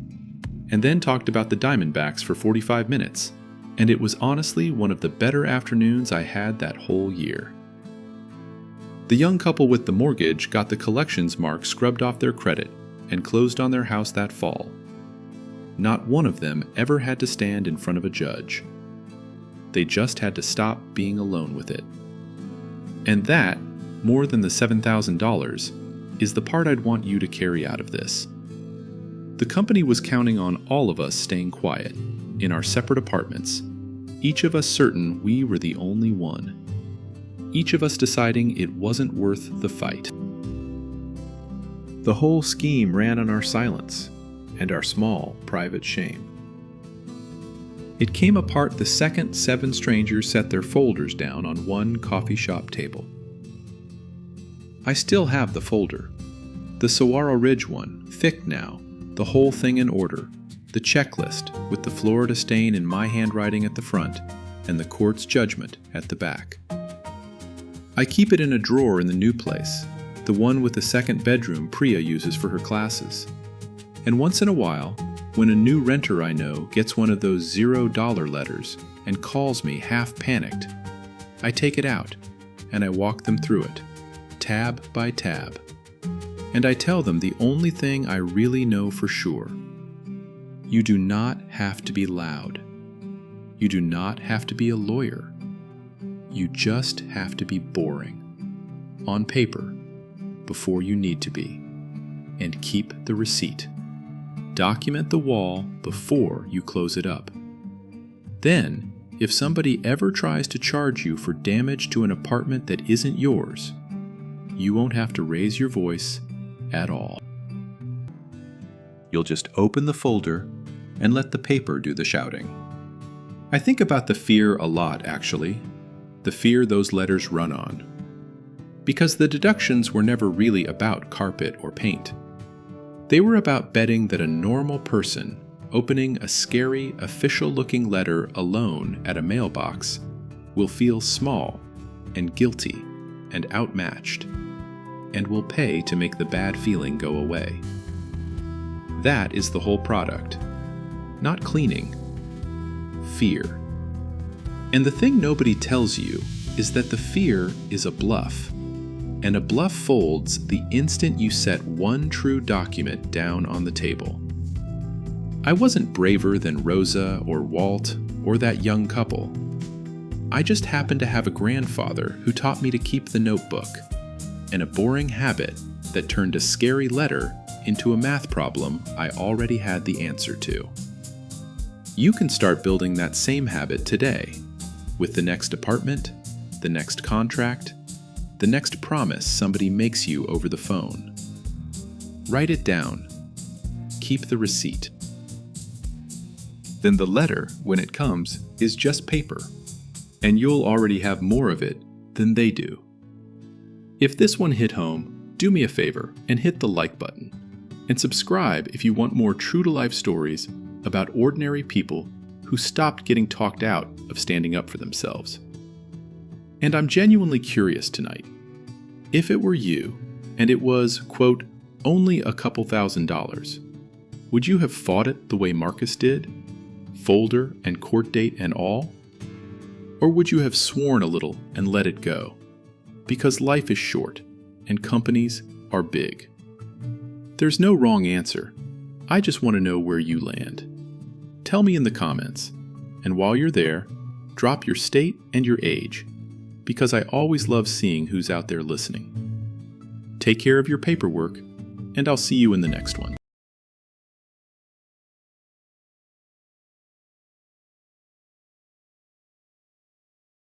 and then talked about the Diamondbacks for 45 minutes, and it was honestly one of the better afternoons I had that whole year. The young couple with the mortgage got the collections mark scrubbed off their credit and closed on their house that fall. Not one of them ever had to stand in front of a judge. They just had to stop being alone with it. And that, more than the $7,000, is the part I'd want you to carry out of this. The company was counting on all of us staying quiet, in our separate apartments, each of us certain we were the only one. Each of us deciding it wasn't worth the fight. The whole scheme ran on our silence and our small, private shame. It came apart the second 7 strangers set their folders down on one coffee shop table. I still have the folder. The Saguaro Ridge one, thick now, the whole thing in order, the checklist with the Florida stain in my handwriting at the front and the court's judgment at the back. I keep it in a drawer in the new place, the one with the second bedroom Priya uses for her classes. And once in a while, when a new renter I know gets one of those $0 letters and calls me half panicked, I take it out and I walk them through it, tab by tab. And I tell them the only thing I really know for sure. You do not have to be loud. You do not have to be a lawyer. You just have to be boring. On paper, before you need to be. And keep the receipt. Document the wall before you close it up. Then, if somebody ever tries to charge you for damage to an apartment that isn't yours, you won't have to raise your voice at all. You'll just open the folder and let the paper do the shouting. I think about the fear a lot, actually. The fear those letters run on. Because the deductions were never really about carpet or paint. They were about betting that a normal person opening a scary, official-looking letter alone at a mailbox will feel small and guilty and outmatched, and will pay to make the bad feeling go away. That is the whole product. Not cleaning. Fear. And the thing nobody tells you is that the fear is a bluff. And a bluff folds the instant you set one true document down on the table. I wasn't braver than Rosa or Walt or that young couple. I just happened to have a grandfather who taught me to keep the notebook, and a boring habit that turned a scary letter into a math problem I already had the answer to. You can start building that same habit today, with the next apartment, the next contract, the next promise somebody makes you over the phone. Write it down. Keep the receipt. Then the letter, when it comes, is just paper, and you'll already have more of it than they do. If this one hit home, do me a favor and hit the like button, and subscribe if you want more true-to-life stories about ordinary people who stopped getting talked out of standing up for themselves. And I'm genuinely curious tonight. If it were you, and it was, quote, only a couple $1,000s, would you have fought it the way Marcus did? Folder and court date and all? Or would you have sworn a little and let it go? Because life is short, and companies are big. There's no wrong answer. I just want to know where you land. Tell me in the comments, and while you're there, drop your state and your age, because I always love seeing who's out there listening. Take care of your paperwork, and I'll see you in the next one.